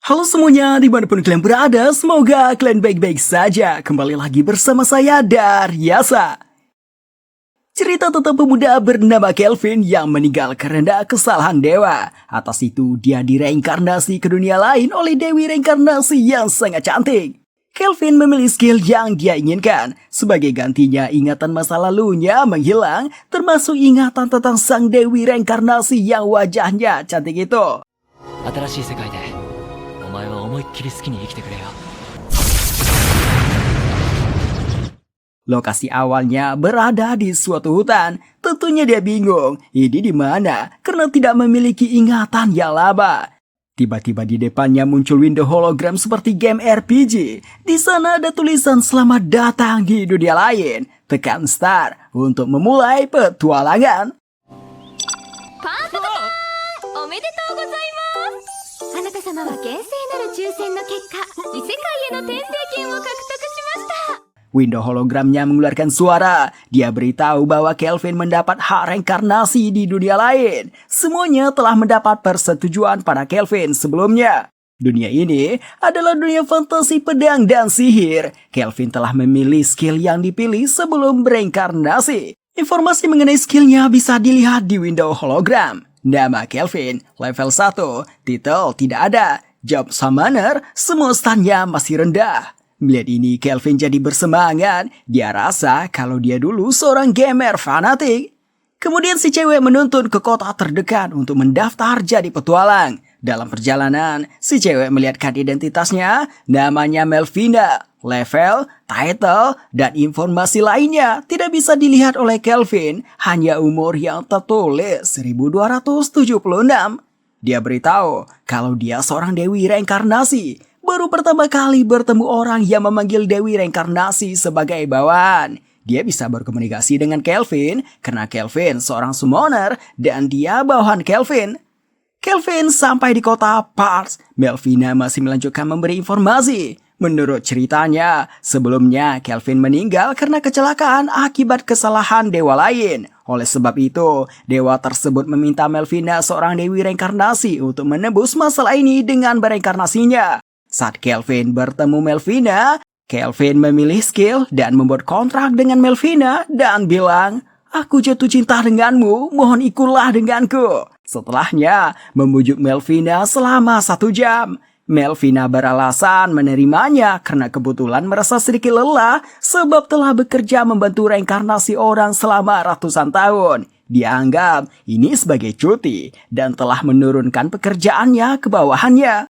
Halo semuanya, dimanapun kalian berada, semoga kalian baik-baik saja. Kembali lagi bersama saya, Daryasa. Cerita tentang pemuda bernama Kelvin yang meninggal karena kesalahan dewa. Atas itu, dia direinkarnasi ke dunia lain oleh Dewi Reinkarnasi yang sangat cantik. Kelvin memilih skill yang dia inginkan. Sebagai gantinya, ingatan masa lalunya menghilang, termasuk ingatan tentang sang Dewi Reinkarnasi yang wajahnya cantik itu. 新しい世界でお前は思いっきり好きに生きてくれよ。 Lokasi awalnya berada di suatu hutan. Tentunya dia bingung, ini di mana? Karena tidak memiliki ingatan yang lama. Tiba-tiba di depannya muncul window hologram seperti game RPG. Di sana ada tulisan selamat datang di dunia lain. Tekan start untuk memulai petualangan. おめでとうございます。あなた様は厳正なる抽選の結果、異世界への転生権を獲得しました。 Window hologramnya mengeluarkan suara. Dia beritahu bahwa Kelvin mendapat hak reinkarnasi di dunia lain. Semuanya telah mendapat persetujuan pada Kelvin sebelumnya. Dunia ini adalah dunia fantasi pedang dan sihir. Kelvin telah memilih skill yang dipilih sebelum bereinkarnasi. Informasi mengenai skillnya bisa dilihat di window hologram. Nama Kelvin, level 1, titel tidak ada, job summoner, semua stannya masih rendah. Melihat ini Kelvin jadi bersemangat, dia rasa kalau dia dulu seorang gamer fanatik. Kemudian si cewek menuntun ke kota terdekat untuk mendaftar jadi petualang. Dalam perjalanan, si cewek melihatkan identitasnya, namanya Melvina. Level, title, dan informasi lainnya tidak bisa dilihat oleh Kelvin, hanya umur yang tertulis 1276. Dia beritahu kalau dia seorang Dewi Reinkarnasi, baru pertama kali bertemu orang yang memanggil Dewi Reinkarnasi sebagai bawahan. Dia bisa berkomunikasi dengan Kelvin karena Kelvin seorang summoner dan dia bawahan Kelvin. Kelvin sampai di kota Pars. Melvina masih melanjutkan memberi informasi. Menurut ceritanya, sebelumnya Kelvin meninggal karena kecelakaan akibat kesalahan dewa lain. Oleh sebab itu, dewa tersebut meminta Melvina seorang Dewi Reinkarnasi untuk menebus masalah ini dengan bereinkarnasinya. Saat Kelvin bertemu Melvina, Kelvin memilih skill dan membuat kontrak dengan Melvina dan bilang, "Aku jatuh cinta denganmu, mohon ikutlah denganku." Setelahnya, membujuk Melvina selama 1 jam. Melvina beralasan menerimanya karena kebetulan merasa sedikit lelah sebab telah bekerja membantu reinkarnasi orang selama ratusan tahun. Dia anggap ini sebagai cuti dan telah menurunkan pekerjaannya ke bawahannya.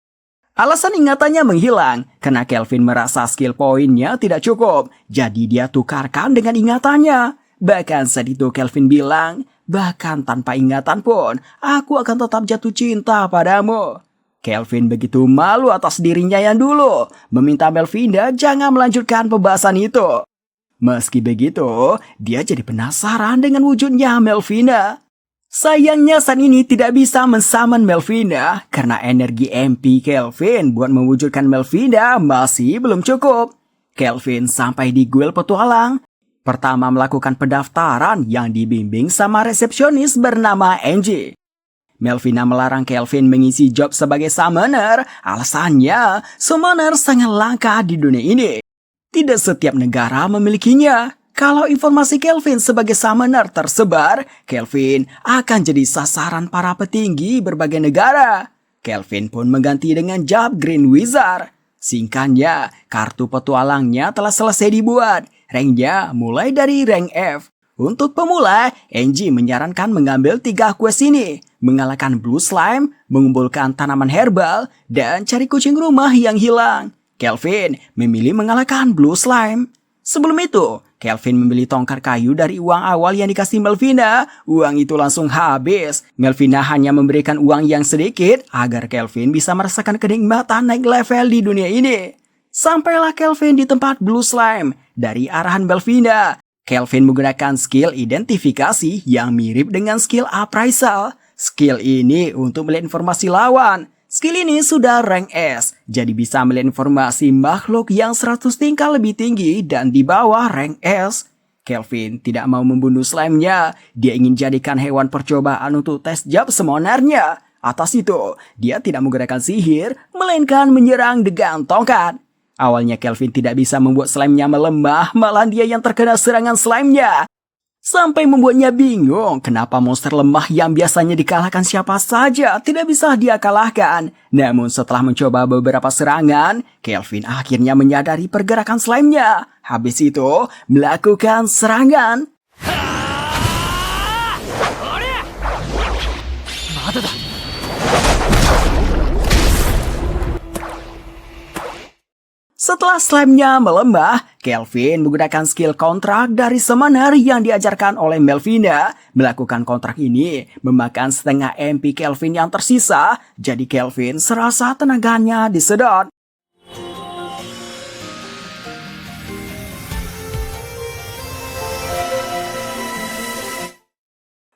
Alasan ingatannya menghilang karena Kelvin merasa skill poinnya tidak cukup, jadi dia tukarkan dengan ingatannya. Bahkan saat itu Kelvin bilang, "Bahkan tanpa ingatan pun, aku akan tetap jatuh cinta padamu." Kelvin begitu malu atas dirinya yang dulu, meminta Melvina jangan melanjutkan pembahasan itu. Meski begitu, dia jadi penasaran dengan wujudnya Melvina. Sayangnya saat ini tidak bisa mensummon Melvina karena energi MP Kelvin buat mewujudkan Melvina masih belum cukup. Kelvin sampai di guild petualang. Pertama melakukan pendaftaran yang dibimbing sama resepsionis bernama Angie. Melvina melarang Kelvin mengisi job sebagai summoner. Alasannya, summoner sangat langka di dunia ini. Tidak setiap negara memilikinya. Kalau informasi Kelvin sebagai summoner tersebar, Kelvin akan jadi sasaran para petinggi berbagai negara. Kelvin pun mengganti dengan job Green Wizard. Singkatnya, kartu petualangnya telah selesai dibuat. Ranknya mulai dari rank F. Untuk pemula, Angie menyarankan mengambil 3 quest ini. Mengalahkan Blue Slime, mengumpulkan tanaman herbal, dan cari kucing rumah yang hilang. Kelvin memilih mengalahkan Blue Slime. Sebelum itu, Kelvin membeli tongkat kayu dari uang awal yang dikasih Melvina. Uang itu langsung habis. Melvina hanya memberikan uang yang sedikit agar Kelvin bisa merasakan kenikmatan naik level di dunia ini. Sampailah Kelvin di tempat Blue Slime. Dari arahan Melvina, Kelvin menggunakan skill identifikasi yang mirip dengan skill appraisal. Skill ini untuk melihat informasi lawan. Skill ini sudah rank S, jadi bisa melihat informasi makhluk yang 100 tingkat lebih tinggi dan di bawah rank S. Kelvin tidak mau membunuh slime-nya. Dia ingin jadikan hewan percobaan untuk tes job summoner-nya. Atas itu, dia tidak menggunakan sihir, melainkan menyerang dengan tongkat. Awalnya Kelvin tidak bisa membuat slime-nya melemah, malah dia yang terkena serangan slime-nya. Sampai membuatnya bingung kenapa monster lemah yang biasanya dikalahkan siapa saja tidak bisa dia kalahkan. Namun setelah mencoba beberapa serangan, Kelvin akhirnya menyadari pergerakan slime-nya. Habis itu, melakukan serangan. Setelah slime-nya melemah, Kelvin menggunakan skill kontrak dari summoner yang diajarkan oleh Melvina. Melakukan kontrak ini memakan setengah MP Kelvin yang tersisa, jadi Kelvin serasa tenaganya disedot.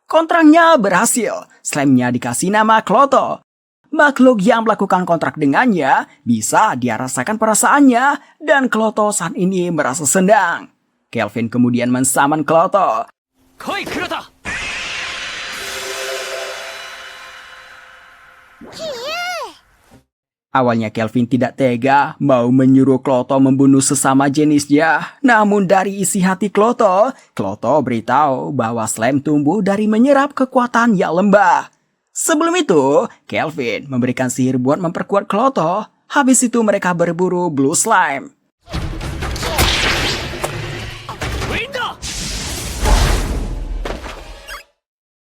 Kontraknya berhasil, slime-nya dikasih nama Kloto. Makhluk yang melakukan kontrak dengannya bisa dia rasakan perasaannya dan Kloto saat ini merasa senang. Kelvin kemudian mensaman Kloto. Koi Kuroto! Awalnya Kelvin tidak tega mau menyuruh Kloto membunuh sesama jenisnya. Namun dari isi hati Kloto beritahu bahwa slime tumbuh dari menyerap kekuatan yang lembah. Sebelum itu, Kelvin memberikan sihir buat memperkuat Kloto. Habis itu mereka berburu Blue Slime.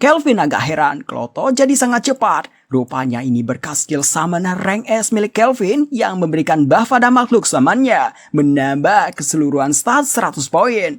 Kelvin agak heran, Kloto jadi sangat cepat. Rupanya ini berkat skill summoner rank S milik Kelvin yang memberikan buff pada makhluk samannya, menambah keseluruhan stat 100 poin.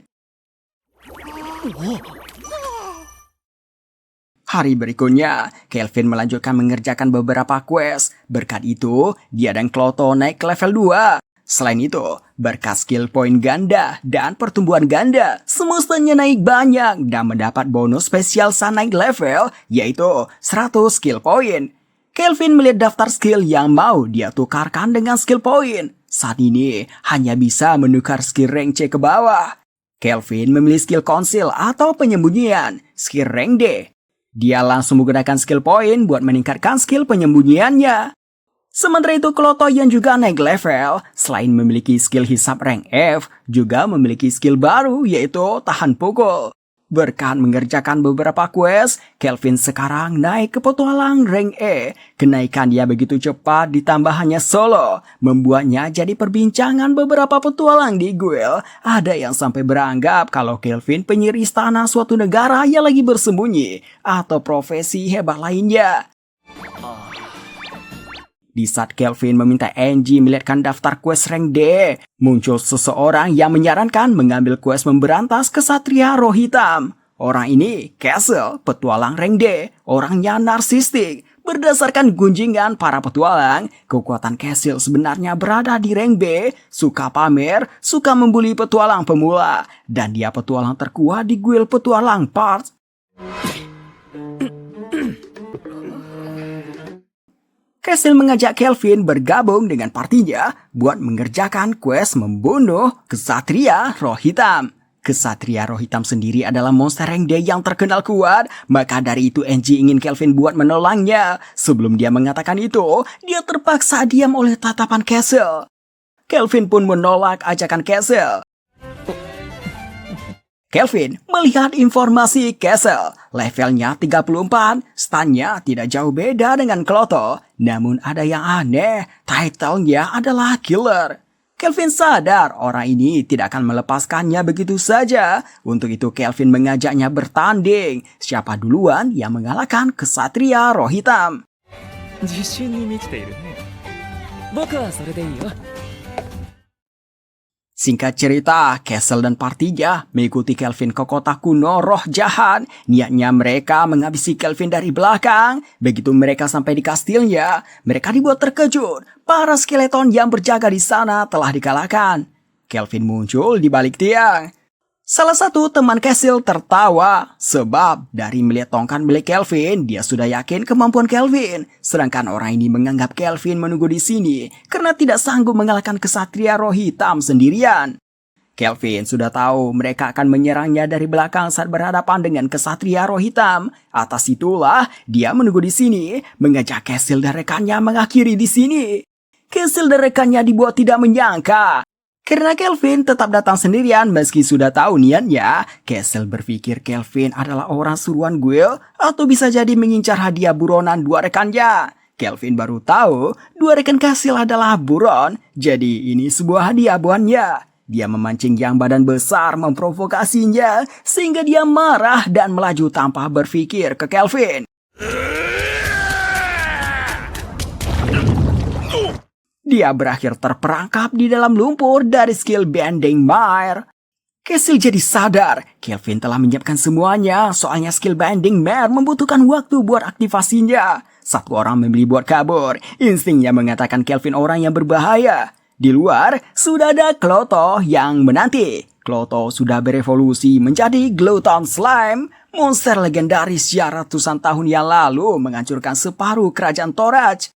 Hari berikutnya, Kelvin melanjutkan mengerjakan beberapa quest. Berkat itu, dia dan Kloto naik ke level 2. Selain itu, berkat skill point ganda dan pertumbuhan ganda, semestanya naik banyak dan mendapat bonus spesial saat naik level, yaitu 100 skill point. Kelvin melihat daftar skill yang mau dia tukarkan dengan skill point. Saat ini, hanya bisa menukar skill rank C ke bawah. Kelvin memilih skill conceal atau penyembunyian, skill rank D. Dia langsung menggunakan skill point buat meningkatkan skill penyembunyiannya. Sementara itu Kloto yang juga naik level, selain memiliki skill hisap rank F, juga memiliki skill baru yaitu tahan pukul. Berkat mengerjakan beberapa quest, Kelvin sekarang naik ke petualang rank E. Kenaikan dia begitu cepat ditambah hanya solo, membuatnya jadi perbincangan beberapa petualang di guild. Ada yang sampai beranggap kalau Kelvin penyihir istana suatu negara yang lagi bersembunyi, atau profesi hebat lainnya. Di saat Kelvin meminta Angie melihatkan daftar quest rank D, muncul seseorang yang menyarankan mengambil quest memberantas kesatria roh hitam. Orang ini, Castle, petualang rank D, orangnya narsistik. Berdasarkan gunjingan para petualang, kekuatan Castle sebenarnya berada di rank B, suka pamer, suka membuli petualang pemula, dan dia petualang terkuat di guild petualang Parts. Castle mengajak Kelvin bergabung dengan partinya buat mengerjakan quest membunuh Kesatria Roh Hitam. Kesatria Roh Hitam sendiri adalah monster rank D yang terkenal kuat, maka dari itu Angie ingin Kelvin buat menolongnya. Sebelum dia mengatakan itu, dia terpaksa diam oleh tatapan Castle. Kelvin pun menolak ajakan Castle. Kelvin melihat informasi Castle, levelnya 34, stunnya tidak jauh beda dengan Kloto. Namun ada yang aneh, title-nya adalah Killer. Kelvin sadar orang ini tidak akan melepaskannya begitu saja. Untuk itu Kelvin mengajaknya bertanding, siapa duluan yang mengalahkan Kesatria Roh Hitam. Singkat cerita, Castle dan partinya mengikuti Kelvin ke kota kuno roh jahat. Niatnya mereka menghabisi Kelvin dari belakang. Begitu mereka sampai di kastilnya, mereka dibuat terkejut. Para skeleton yang berjaga di sana telah dikalahkan. Kelvin muncul di balik tiang. Salah satu teman Castle tertawa, sebab dari melihat tongkat milik Kelvin, dia sudah yakin kemampuan Kelvin. Sedangkan orang ini menganggap Kelvin menunggu di sini karena tidak sanggup mengalahkan Kesatria Roh Hitam sendirian. Kelvin sudah tahu mereka akan menyerangnya dari belakang saat berhadapan dengan kesatria roh hitam. Atas itulah dia menunggu di sini, mengajak Castle dan rekannya mengakhiri di sini. Castle dan rekannya dibuat tidak menyangka. Karena Kelvin tetap datang sendirian meski sudah tahu niatnya, Castle berpikir Kelvin adalah orang suruhan Guile atau bisa jadi mengincar hadiah buronan dua rekannya. Kelvin baru tahu dua rekan Castle adalah buron, jadi ini sebuah hadiah buannya. Dia memancing yang badan besar memprovokasinya sehingga dia marah dan melaju tanpa berpikir ke Kelvin. Dia berakhir terperangkap di dalam lumpur dari skill Bending Mire. Castle jadi sadar, Kelvin telah menyiapkan semuanya, soalnya skill Bending Mire membutuhkan waktu buat aktivasinya. Satu orang memilih buat kabur, instingnya mengatakan Kelvin orang yang berbahaya. Di luar, sudah ada Kloto yang menanti. Kloto sudah berevolusi menjadi Glowton Slime, monster legendaris yang ratusan tahun yang lalu menghancurkan separuh kerajaan Torach.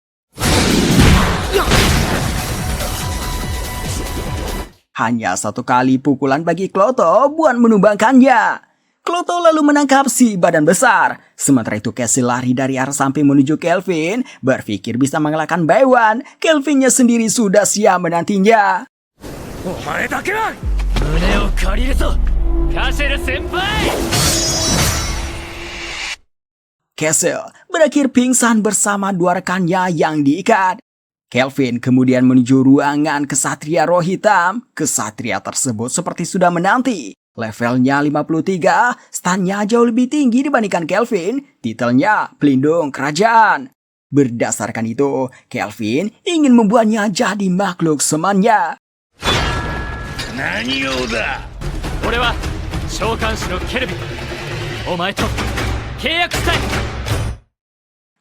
Hanya satu kali pukulan bagi Kloto buat menumbangkannya. Kloto lalu menangkap si badan besar. Sementara itu Castle lari dari arah samping menuju Kelvin, berpikir bisa mengalahkan Baiwan. Kelvinnya sendiri sudah siap menantinya. Castle berakhir pingsan bersama dua rekannya yang diikat. Kelvin kemudian menuju ruangan kesatria roh hitam. Kesatria tersebut seperti sudah menanti. Levelnya 53, stunnya jauh lebih tinggi dibandingkan Kelvin. Titelnya pelindung kerajaan. Berdasarkan itu, Kelvin ingin membuatnya jadi makhluk semannya.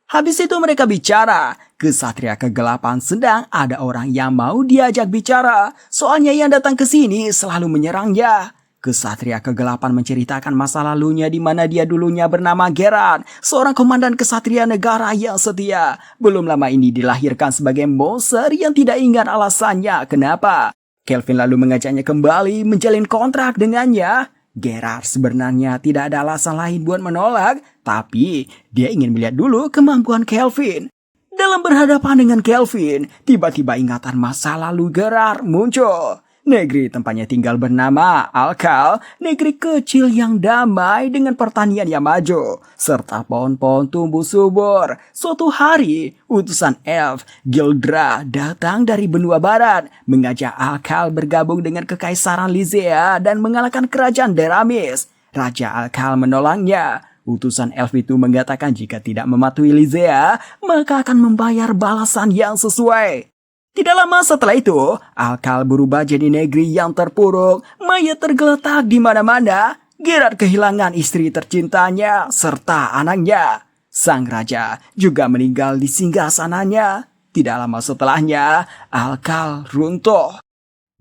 Habis itu mereka bicara. Kesatria kegelapan sedang ada orang yang mau diajak bicara. Soalnya yang datang ke sini selalu menyerangnya. Kesatria kegelapan menceritakan masa lalunya di mana dia dulunya bernama Gerard, seorang komandan kesatria negara yang setia. Belum lama ini dilahirkan sebagai monster yang tidak ingat alasannya kenapa. Kelvin lalu mengajaknya kembali menjalin kontrak dengannya. Gerard sebenarnya tidak ada alasan lain buat menolak, tapi dia ingin melihat dulu kemampuan Kelvin. Dalam berhadapan dengan Kelvin, tiba-tiba ingatan masa lalu Gerard muncul. Negeri tempatnya tinggal bernama Alkal, negeri kecil yang damai dengan pertanian yang maju, serta pohon-pohon tumbuh subur. Suatu hari, utusan elf Gildra datang dari benua barat, mengajak Alkal bergabung dengan kekaisaran Lizea dan mengalahkan kerajaan Deramis. Raja Alkal menolaknya. Utusan elf itu mengatakan jika tidak mematuhi Lizea, maka akan membayar balasan yang sesuai. Tidak lama setelah itu, Alkal berubah jadi negeri yang terpuruk, mayat tergeletak di mana-mana. Gerard kehilangan istri tercintanya serta anaknya. Sang raja juga meninggal di singgasananya. Tidak lama setelahnya, Alkal runtuh.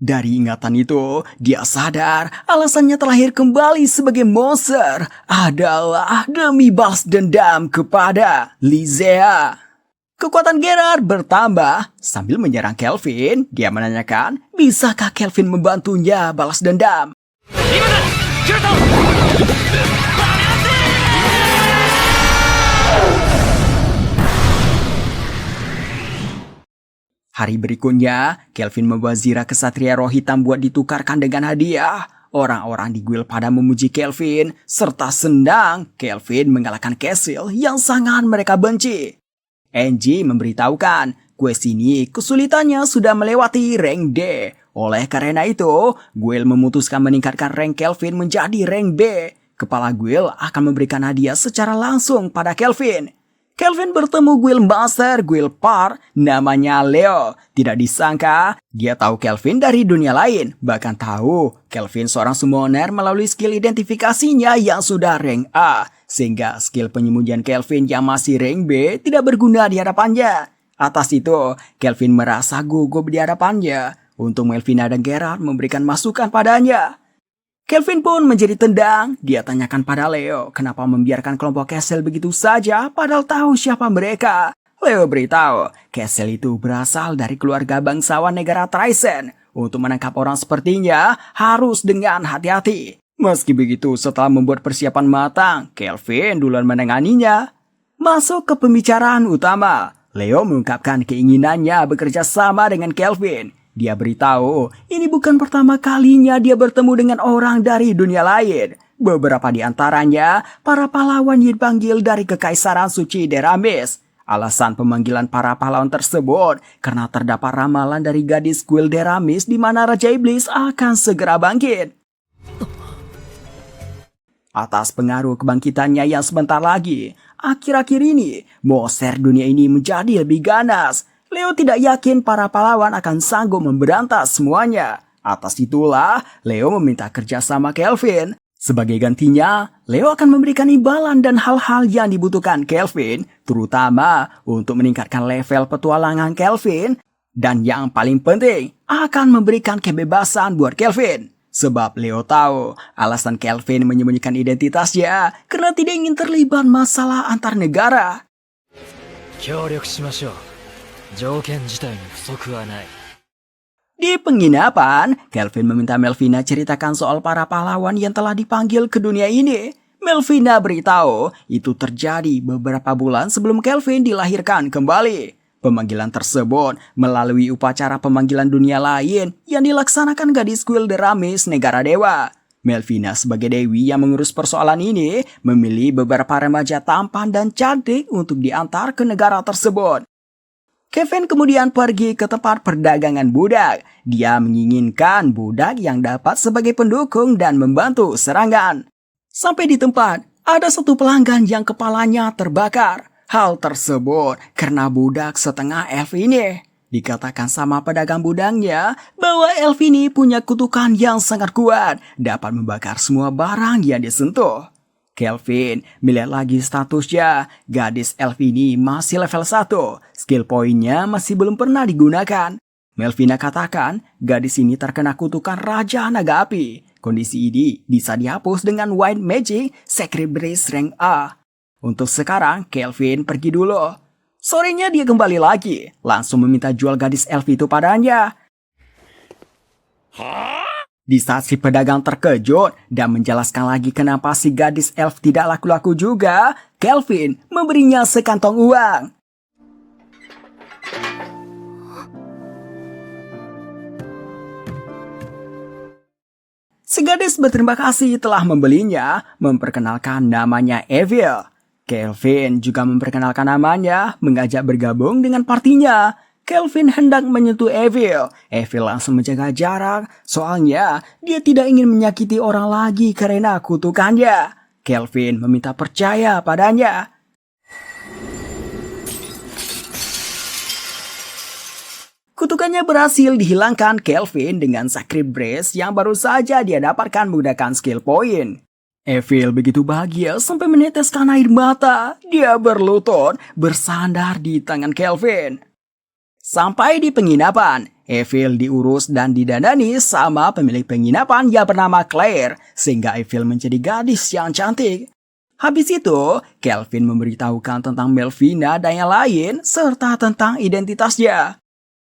Dari ingatan itu, dia sadar alasannya terlahir kembali sebagai monster adalah demi balas dendam kepada Lizea. Kekuatan Gerard bertambah. Sambil menyerang Kelvin, dia menanyakan, bisakah Kelvin membantunya balas dendam? Hari berikutnya, Kelvin membawa Zira kesatria roh hitam buat ditukarkan dengan hadiah. Orang-orang di guild pada memuji Kelvin, serta senang Kelvin mengalahkan Castle yang sangat mereka benci. Angie memberitahukan, quest ini kesulitannya sudah melewati rank D. Oleh karena itu, guild memutuskan meningkatkan rank Kelvin menjadi rank B. Kepala guild akan memberikan hadiah secara langsung pada Kelvin. Kelvin bertemu guild master guild par namanya Leo. Tidak disangka, dia tahu Kelvin dari dunia lain. Bahkan tahu Kelvin seorang summoner melalui skill identifikasinya yang sudah rank A. Sehingga skill penyembunyian Kelvin yang masih rank B tidak berguna di hadapannya. Atas itu, Kelvin merasa gugup di hadapannya. Untung Melvina dan Gerard memberikan masukan padanya. Kelvin pun menjadi tendang. Dia tanyakan pada Leo kenapa membiarkan kelompok Castle begitu saja padahal tahu siapa mereka. Leo beritahu, Castle itu berasal dari keluarga bangsawan negara Trysen. untuk menangkap orang sepertinya harus dengan hati-hati. Meski begitu, setelah membuat persiapan matang, Kelvin duluan menanganinya. Masuk ke pembicaraan utama, Leo mengungkapkan keinginannya bekerja sama dengan Kelvin. Dia beritahu, ini bukan pertama kalinya dia bertemu dengan orang dari dunia lain. Beberapa di antaranya, para pahlawan yang dipanggil dari Kekaisaran Suci Deramis. Alasan pemanggilan para pahlawan tersebut karena terdapat ramalan dari gadis kuil Deramis di mana Raja Iblis akan segera bangkit. Atas pengaruh kebangkitannya yang sebentar lagi, akhir-akhir ini, monster dunia ini menjadi lebih ganas. Leo tidak yakin para pahlawan akan sanggup memberantas semuanya. Atas itulah, Leo meminta kerjasama Kelvin. Sebagai gantinya, Leo akan memberikan imbalan dan hal-hal yang dibutuhkan Kelvin, terutama untuk meningkatkan level petualangan Kelvin. Dan yang paling penting, akan memberikan kebebasan buat Kelvin. Sebab Leo tahu alasan Kelvin menyembunyikan identitasnya karena tidak ingin terlibat masalah antar negara. 協力しましょう。条件自体に不足はない。 Di penginapan, Kelvin meminta Melvina ceritakan soal para pahlawan yang telah dipanggil ke dunia ini. Melvina beritahu itu terjadi beberapa bulan sebelum Kelvin dilahirkan kembali. Pemanggilan tersebut melalui upacara pemanggilan dunia lain yang dilaksanakan gadis kuil Deramis Negara Dewa. Melvina sebagai dewi yang mengurus persoalan ini memilih beberapa remaja tampan dan cantik untuk diantar ke negara tersebut. Kevin kemudian pergi ke tempat perdagangan budak. Dia menginginkan budak yang dapat sebagai pendukung dan membantu serangan. Sampai di tempat, ada satu pelanggan yang kepalanya terbakar. Hal tersebut karena budak setengah elf ini. Dikatakan sama pedagang budangnya bahwa elf ini punya kutukan yang sangat kuat, dapat membakar semua barang yang disentuh. Kelvin melihat lagi statusnya, gadis elf ini masih level 1, skill poinnya masih belum pernah digunakan. Melvina katakan, gadis ini terkena kutukan Raja Naga Api. Kondisi ini bisa dihapus dengan White Magic Sacred Breeze Rank A. Untuk sekarang, Kelvin pergi dulu. Sorenya dia kembali lagi, langsung meminta jual gadis elf itu padanya. Di saat si pedagang terkejut dan menjelaskan lagi kenapa si gadis elf tidak laku-laku juga, Kelvin memberinya sekantong uang. Si gadis berterima kasih telah membelinya, memperkenalkan namanya Evil. Kelvin juga memperkenalkan namanya, mengajak bergabung dengan partinya. Kelvin hendak menyentuh Evil. Evil langsung menjaga jarak, soalnya dia tidak ingin menyakiti orang lagi karena kutukannya. Kelvin meminta percaya padanya. Kutukannya berhasil dihilangkan Kelvin dengan Sacred Breeze yang baru saja dia dapatkan menggunakan skill point. Evil begitu bahagia sampai meneteskan air mata. Dia berlutut bersandar di tangan Kelvin. Sampai di penginapan, Evil diurus dan didandani sama pemilik penginapan yang bernama Claire, sehingga Evil menjadi gadis yang cantik. Habis itu, Kelvin memberitahukan tentang Melvina dan yang lain, serta tentang identitasnya.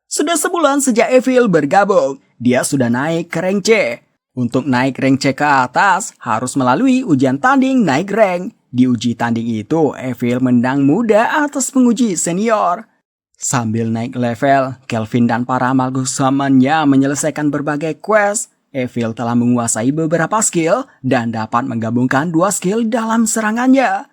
Sudah sebulan sejak Evil bergabung, dia sudah naik ke rank C. Untuk naik rank C ke atas, harus melalui ujian tanding naik rank. Di uji tanding itu, Evil menang muda atas penguji senior. Sambil naik level, Kelvin dan para makhluk zamannya menyelesaikan berbagai quest. Evil telah menguasai beberapa skill dan dapat menggabungkan 2 skill dalam serangannya.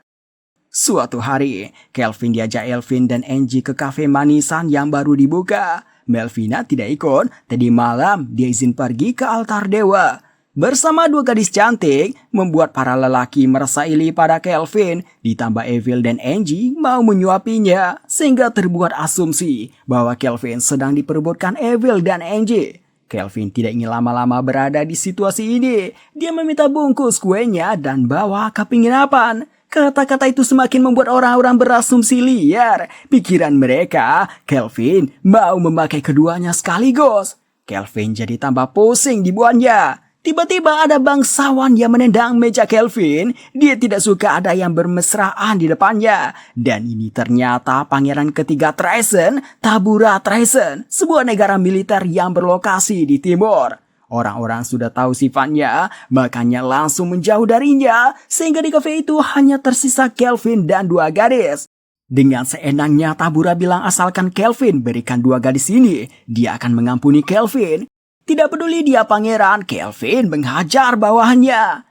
Suatu hari, Kelvin diajak Elvin dan Angie ke kafe manisan yang baru dibuka. Melvina tidak ikut, tadi malam dia izin pergi ke altar dewa. Bersama 2 gadis cantik, membuat para lelaki merasa iri pada Kelvin, ditambah Evil dan Angie mau menyuapinya, sehingga terbuat asumsi bahwa Kelvin sedang diperebutkan Evil dan Angie. Kelvin tidak ingin lama-lama berada di situasi ini. Dia meminta bungkus kuenya dan bawa ke penginapan. Kata-kata itu semakin membuat orang-orang berasumsi liar. Pikiran mereka, Kelvin mau memakai keduanya sekaligus. Kelvin jadi tambah pusing dibuatnya. Tiba-tiba ada bangsawan yang menendang meja Kelvin. Dia tidak suka ada yang bermesraan di depannya. Dan ini ternyata pangeran ketiga Traisen, Tabura Traisen, sebuah negara militer yang berlokasi di timur. Orang-orang sudah tahu sifatnya, makanya langsung menjauh darinya, sehingga di kafe itu hanya tersisa Kelvin dan dua gadis. Dengan seenaknya Tabura bilang asalkan Kelvin berikan dua gadis ini, dia akan mengampuni Kelvin. Tidak peduli dia pangeran, Kelvin menghajar bawahannya.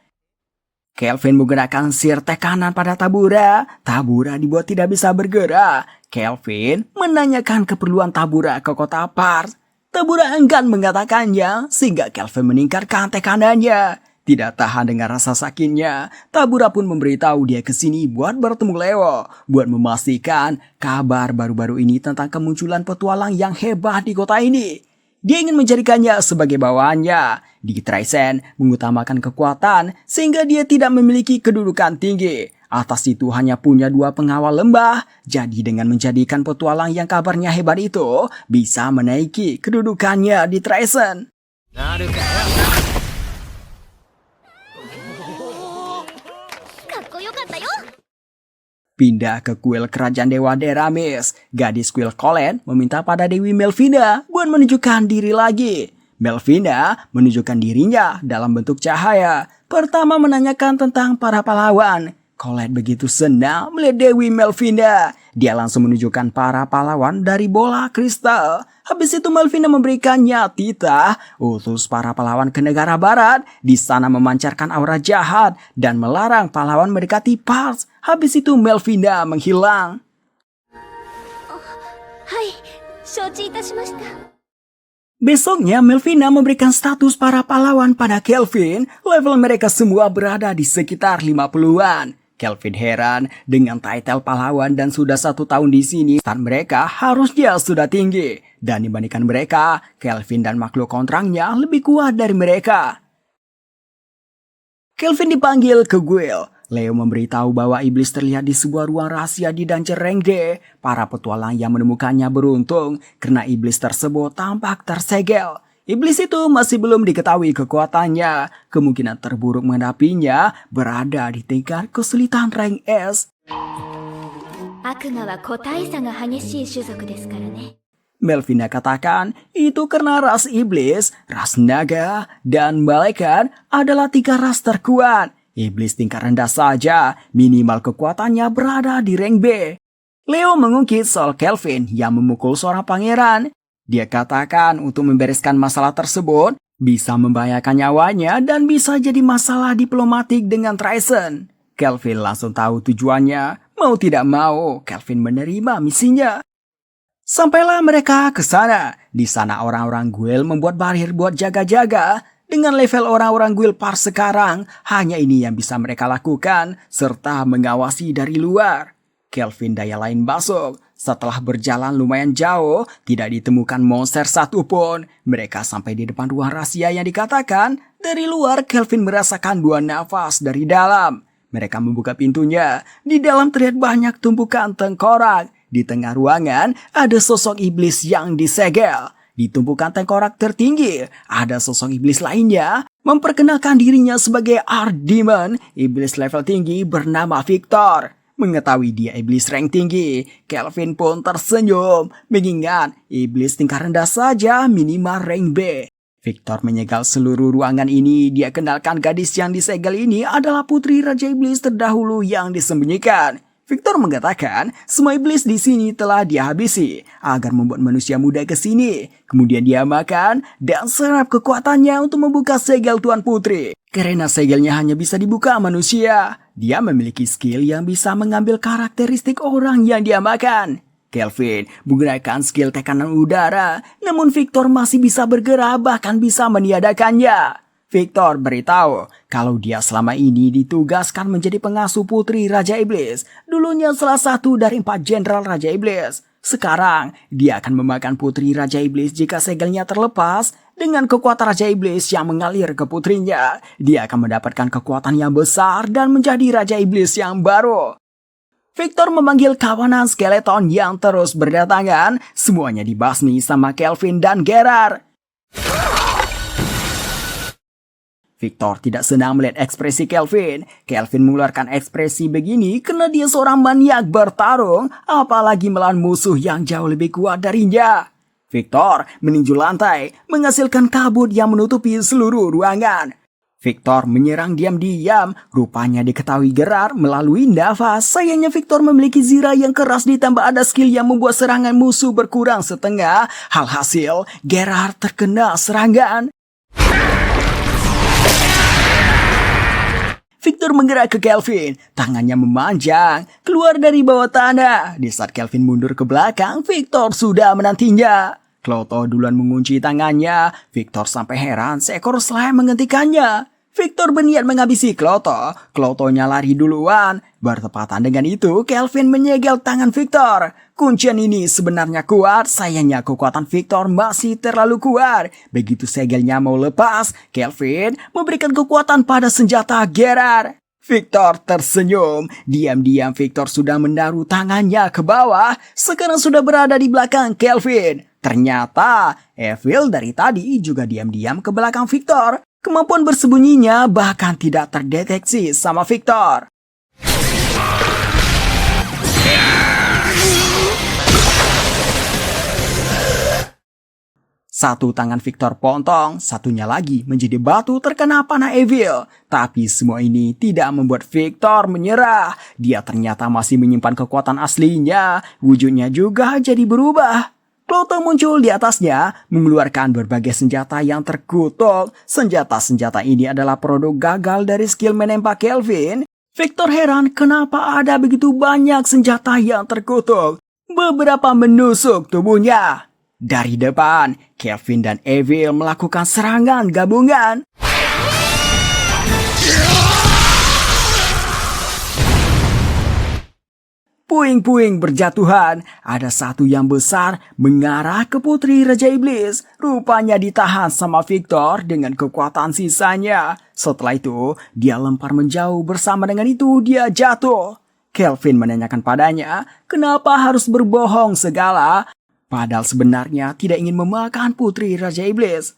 Kelvin menggunakan sihir tekanan pada Tabura. Tabura dibuat tidak bisa bergerak. Kelvin menanyakan keperluan Tabura ke kota Pars. Tabura enggan mengatakannya, sehingga Kelvin meningkatkan tekanannya. Tidak tahan dengan rasa sakitnya, Tabura pun memberitahu dia ke sini buat bertemu Leo, buat memastikan kabar baru-baru ini tentang kemunculan petualang yang hebat di kota ini. Dia ingin menjadikannya sebagai bawahannya. Di Traisen mengutamakan kekuatan sehingga dia tidak memiliki kedudukan tinggi. Atas itu hanya punya dua pengawal lembah. Jadi dengan menjadikan petualang yang kabarnya hebat itu bisa menaiki kedudukannya di Traisen. Pindah ke kuil kerajaan Dewa Deramis, gadis kuil Colette meminta pada Dewi Melvina buat menunjukkan diri lagi. Melvina menunjukkan dirinya dalam bentuk cahaya. Pertama menanyakan tentang para pahlawan. Colette begitu senang melihat Dewi Melvina. Dia langsung menunjukkan para pahlawan dari bola kristal. Habis itu Melvina memberikannya titah, utus para pahlawan ke negara barat. Di sana memancarkan aura jahat dan melarang pahlawan mendekati Pars. Habis itu Melvina menghilang. Besoknya Melvina memberikan status para pahlawan pada Kelvin. Level mereka semua berada di sekitar 50-an. Kelvin heran dengan title pahlawan dan sudah 1 tahun di sini. Stat mereka harusnya sudah tinggi. Dan dibandingkan mereka, Kelvin dan makhluk kontrangnya lebih kuat dari mereka. Kelvin dipanggil ke guild. Leo memberitahu bahwa iblis terlihat di sebuah ruang rahasia di Dungeon Rengde. Para petualang yang menemukannya beruntung karena iblis tersebut tampak tersegel. Iblis itu masih belum diketahui kekuatannya. Kemungkinan terburuk menghadapinya berada di tingkat kesulitan rank S. Melvina katakan itu karena ras iblis, ras naga, dan malaikat adalah 3 ras terkuat. Iblis tingkat rendah saja, minimal kekuatannya berada di rank B. Leo mengungkit soal Kelvin yang memukul seorang pangeran. Dia katakan untuk membereskan masalah tersebut bisa membahayakan nyawanya dan bisa jadi masalah diplomatik dengan Traisen. Kelvin langsung tahu tujuannya. Mau tidak mau, Kelvin menerima misinya. Sampailah mereka ke sana. Di sana orang-orang guild membuat barir buat jaga-jaga. Dengan level orang-orang guild Pars sekarang, hanya ini yang bisa mereka lakukan serta mengawasi dari luar. Kelvin daya lain masuk. Setelah berjalan lumayan jauh, tidak ditemukan monster satupun. Mereka sampai di depan ruang rahasia yang dikatakan, dari luar Kelvin merasakan 2 nafas dari dalam. Mereka membuka pintunya. Di dalam terlihat banyak tumpukan tengkorak. Di tengah ruangan ada sosok iblis yang disegel. Di tumpukan tengkorak tertinggi ada sosok iblis lainnya memperkenalkan dirinya sebagai Art Demon, iblis level tinggi bernama Victor. Mengetahui dia iblis rank tinggi, Kelvin pun tersenyum mengingat iblis tingkat rendah saja minimal rank B. Victor menyegel seluruh ruangan ini. Dia kenalkan gadis yang disegel ini adalah putri Raja Iblis terdahulu yang disembunyikan. Victor mengatakan semua iblis di sini telah dia habisi agar membuat manusia muda ke sini. Kemudian dia makan dan serap kekuatannya untuk membuka segel Tuan Putri. Karena segelnya hanya bisa dibuka manusia, dia memiliki skill yang bisa mengambil karakteristik orang yang dia makan. Kelvin menggunakan skill tekanan udara, namun Victor masih bisa bergerak bahkan bisa meniadakannya. Victor beritahu kalau dia selama ini ditugaskan menjadi pengasuh putri Raja Iblis. Dulunya salah satu dari 4 jenderal Raja Iblis. Sekarang dia akan memakan putri Raja Iblis jika segelnya terlepas. Dengan kekuatan Raja Iblis yang mengalir ke putrinya, dia akan mendapatkan kekuatan yang besar dan menjadi Raja Iblis yang baru. Victor memanggil kawanan skeleton yang terus berdatangan. Semuanya dibasmi sama Kelvin dan Gerard. Victor tidak senang melihat ekspresi Kelvin. Kelvin mengeluarkan ekspresi begini karena dia seorang maniak bertarung, apalagi melawan musuh yang jauh lebih kuat darinya. Victor meninju lantai, menghasilkan kabut yang menutupi seluruh ruangan. Victor menyerang diam-diam, rupanya diketahui Gerard melalui nafas. Sayangnya Victor memiliki zira yang keras ditambah ada skill yang membuat serangan musuh berkurang setengah. Alhasil, Gerard terkena serangan. Victor menggerak ke Kelvin, tangannya memanjang, keluar dari bawah tanah. Di saat Kelvin mundur ke belakang, Victor sudah menantinya. Cloto duluan mengunci tangannya, Victor sampai heran seekor slime menghentikannya. Victor berniat menghabisi Cloto, Clotonya lari duluan. Bertepatan dengan itu, Kelvin menyegel tangan Victor. Kuncian ini sebenarnya kuat, sayangnya kekuatan Victor masih terlalu kuat. Begitu segelnya mau lepas, Kelvin memberikan kekuatan pada senjata Gerard. Victor tersenyum. Diam-diam Victor sudah menaruh tangannya ke bawah. Sekarang sudah berada di belakang Kelvin. Ternyata Evil dari tadi juga diam-diam ke belakang Victor. Kemampuan bersembunyinya bahkan tidak terdeteksi sama Victor. Satu tangan Victor potong, satunya lagi menjadi batu terkena panah Evil. Tapi semua ini tidak membuat Victor menyerah. Dia ternyata masih menyimpan kekuatan aslinya. Wujudnya juga jadi berubah. Cloto muncul di atasnya, mengeluarkan berbagai senjata yang terkutuk. Senjata-senjata ini adalah produk gagal dari skill menembak Kelvin. Victor heran kenapa ada begitu banyak senjata yang terkutuk. Beberapa menusuk tubuhnya. Dari depan, Kelvin dan Evil melakukan serangan gabungan. Puing-puing berjatuhan, ada satu yang besar mengarah ke Putri Raja Iblis. Rupanya ditahan sama Victor dengan kekuatan sisanya. Setelah itu, dia lempar menjauh, bersama dengan itu dia jatuh. Kelvin menanyakan padanya, kenapa harus berbohong segala? Padahal sebenarnya tidak ingin memakan Putri Raja Iblis.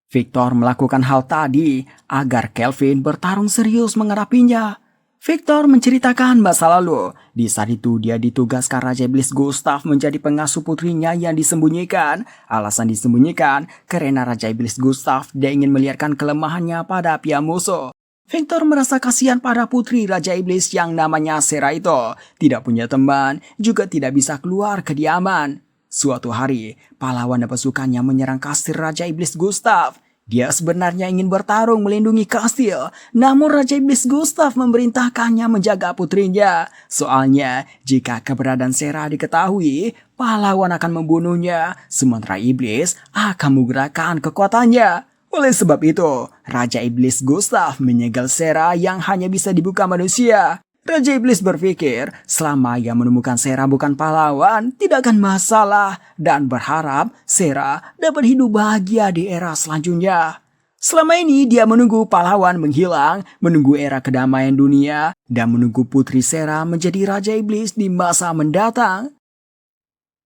Victor melakukan hal tadi agar Kelvin bertarung serius menghadapinya. Victor menceritakan masa lalu. Di saat itu dia ditugaskan Raja Iblis Gustav menjadi pengasuh putrinya yang disembunyikan. Alasan disembunyikan karena Raja Iblis Gustav tidak ingin melihatkan kelemahannya pada pihak musuh. Victor merasa kasihan pada putri Raja Iblis yang namanya Sera itu. Tidak punya teman, juga tidak bisa keluar kediaman. Suatu hari, pahlawan dan pasukannya menyerang kastil Raja Iblis Gustav. Dia sebenarnya ingin bertarung melindungi kastil, namun Raja Iblis Gustav memerintahkannya menjaga putrinya. Soalnya, jika keberadaan Sera diketahui, pahlawan akan membunuhnya, sementara Iblis akan menggerakkan kekuatannya. Oleh sebab itu, Raja Iblis Gustav menyegel Sera yang hanya bisa dibuka manusia. Raja Iblis berpikir, selama ia menemukan Sera bukan pahlawan, tidak akan masalah, dan berharap Sera dapat hidup bahagia di era selanjutnya. Selama ini dia menunggu pahlawan menghilang, menunggu era kedamaian dunia, dan menunggu putri Sera menjadi Raja Iblis di masa mendatang.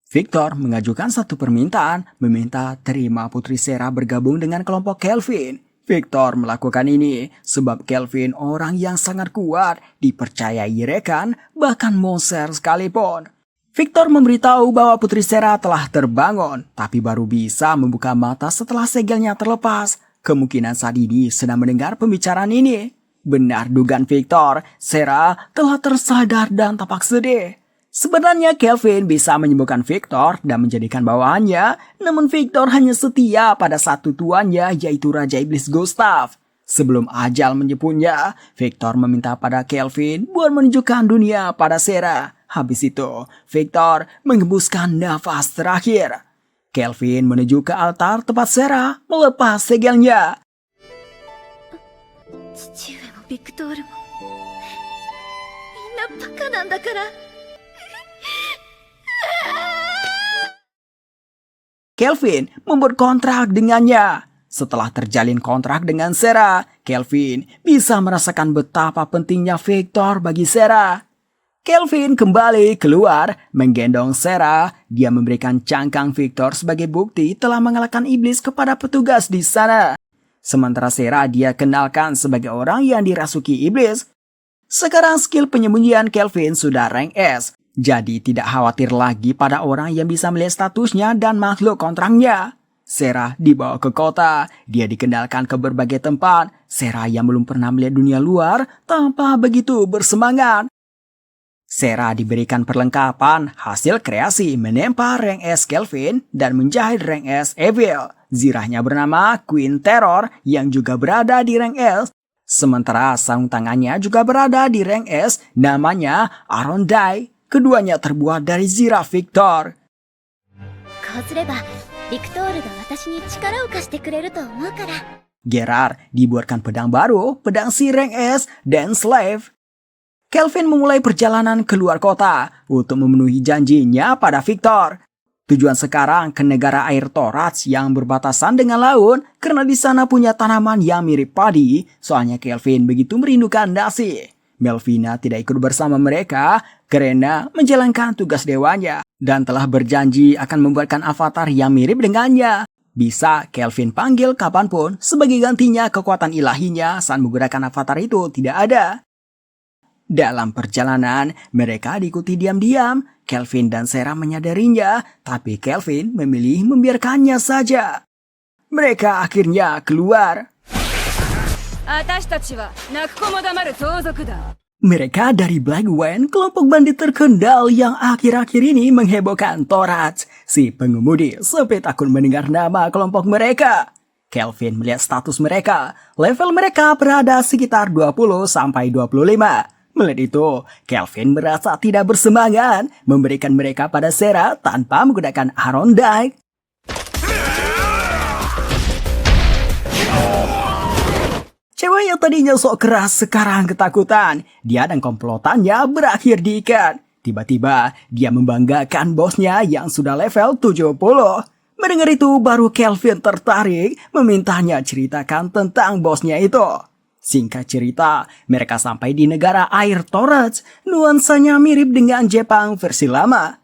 Victor mengajukan satu permintaan, meminta terima putri Sera bergabung dengan kelompok Kelvin. Victor melakukan ini sebab Kelvin orang yang sangat kuat, dipercayai rekan, bahkan monster sekalipun. Victor memberitahu bahwa putri Sera telah terbangun, tapi baru bisa membuka mata setelah segelnya terlepas. Kemungkinan saat ini sedang mendengar pembicaraan ini. Benar dugaan Victor, Sera telah tersadar dan tampak sedih. Sebenarnya Kelvin bisa menyembuhkan Victor dan menjadikan bawahannya, namun Victor hanya setia pada satu tuannya yaitu Raja Iblis Gustav. Sebelum ajal menjemputnya, Victor meminta pada Kelvin buat menunjukkan dunia pada Sera. Habis itu, Victor mengembuskan nafas terakhir. Kelvin menuju ke altar tempat Sera melepas segelnya. 父上もビクトールもみんなバカなんだから。 Kelvin membuat kontrak dengannya. Setelah terjalin kontrak dengan Sera, Kelvin bisa merasakan betapa pentingnya Victor bagi Sera. Kelvin kembali keluar, menggendong Sera. Dia memberikan cangkang Victor sebagai bukti telah mengalahkan iblis kepada petugas di sana. Sementara Sera dia kenalkan sebagai orang yang dirasuki iblis. Sekarang skill penyembunyian Kelvin sudah rank S, jadi tidak khawatir lagi pada orang yang bisa melihat statusnya dan makhluk kontrangnya. Sera dibawa ke kota, dia dikenalkan ke berbagai tempat. Sera yang belum pernah melihat dunia luar tanpa begitu bersemangat. Sera diberikan perlengkapan hasil kreasi menempa rank S Kelvin dan menjahit rank S Evil. Zirahnya bernama Queen Terror yang juga berada di rank S. Sementara sarung tangannya juga berada di rank S namanya Arondai. Keduanya terbuat dari zirah Victor. こうすればビクトールが私に力を貸してくれると思うから。 Gerard dibuatkan pedang baru, pedang si rank S dan Slave. Kelvin memulai perjalanan keluar kota untuk memenuhi janjinya pada Victor. Tujuan sekarang ke negara air Torats yang berbatasan dengan laut karena di sana punya tanaman yang mirip padi, soalnya Kelvin begitu merindukan nasi. Melvina tidak ikut bersama mereka karena menjalankan tugas dewanya dan telah berjanji akan membuatkan avatar yang mirip dengannya. Bisa Kelvin panggil kapanpun sebagai gantinya kekuatan ilahinya saat menggunakan avatar itu tidak ada. Dalam perjalanan, mereka diikuti diam-diam. Kelvin dan Sera menyadarinya, tapi Kelvin memilih membiarkannya saja. Mereka akhirnya keluar. Mereka dari Black Wine, kelompok bandit terkenal yang akhir-akhir ini menghebohkan Torats. Si pengemudi sampai takut mendengar nama kelompok mereka. Kelvin melihat status mereka. Level mereka berada sekitar 20 sampai 25. Melihat itu, Kelvin merasa tidak bersemangat memberikan mereka pada Sera tanpa menggunakan Arondai. Cewek yang tadinya sok keras sekarang ketakutan. Dia dan komplotannya berakhir diikat. Tiba-tiba dia membanggakan bosnya yang sudah level 70. Mendengar itu baru Kelvin tertarik memintanya ceritakan tentang bosnya itu. Singkat cerita, mereka sampai di negara air Torats. Nuansanya mirip dengan Jepang versi lama.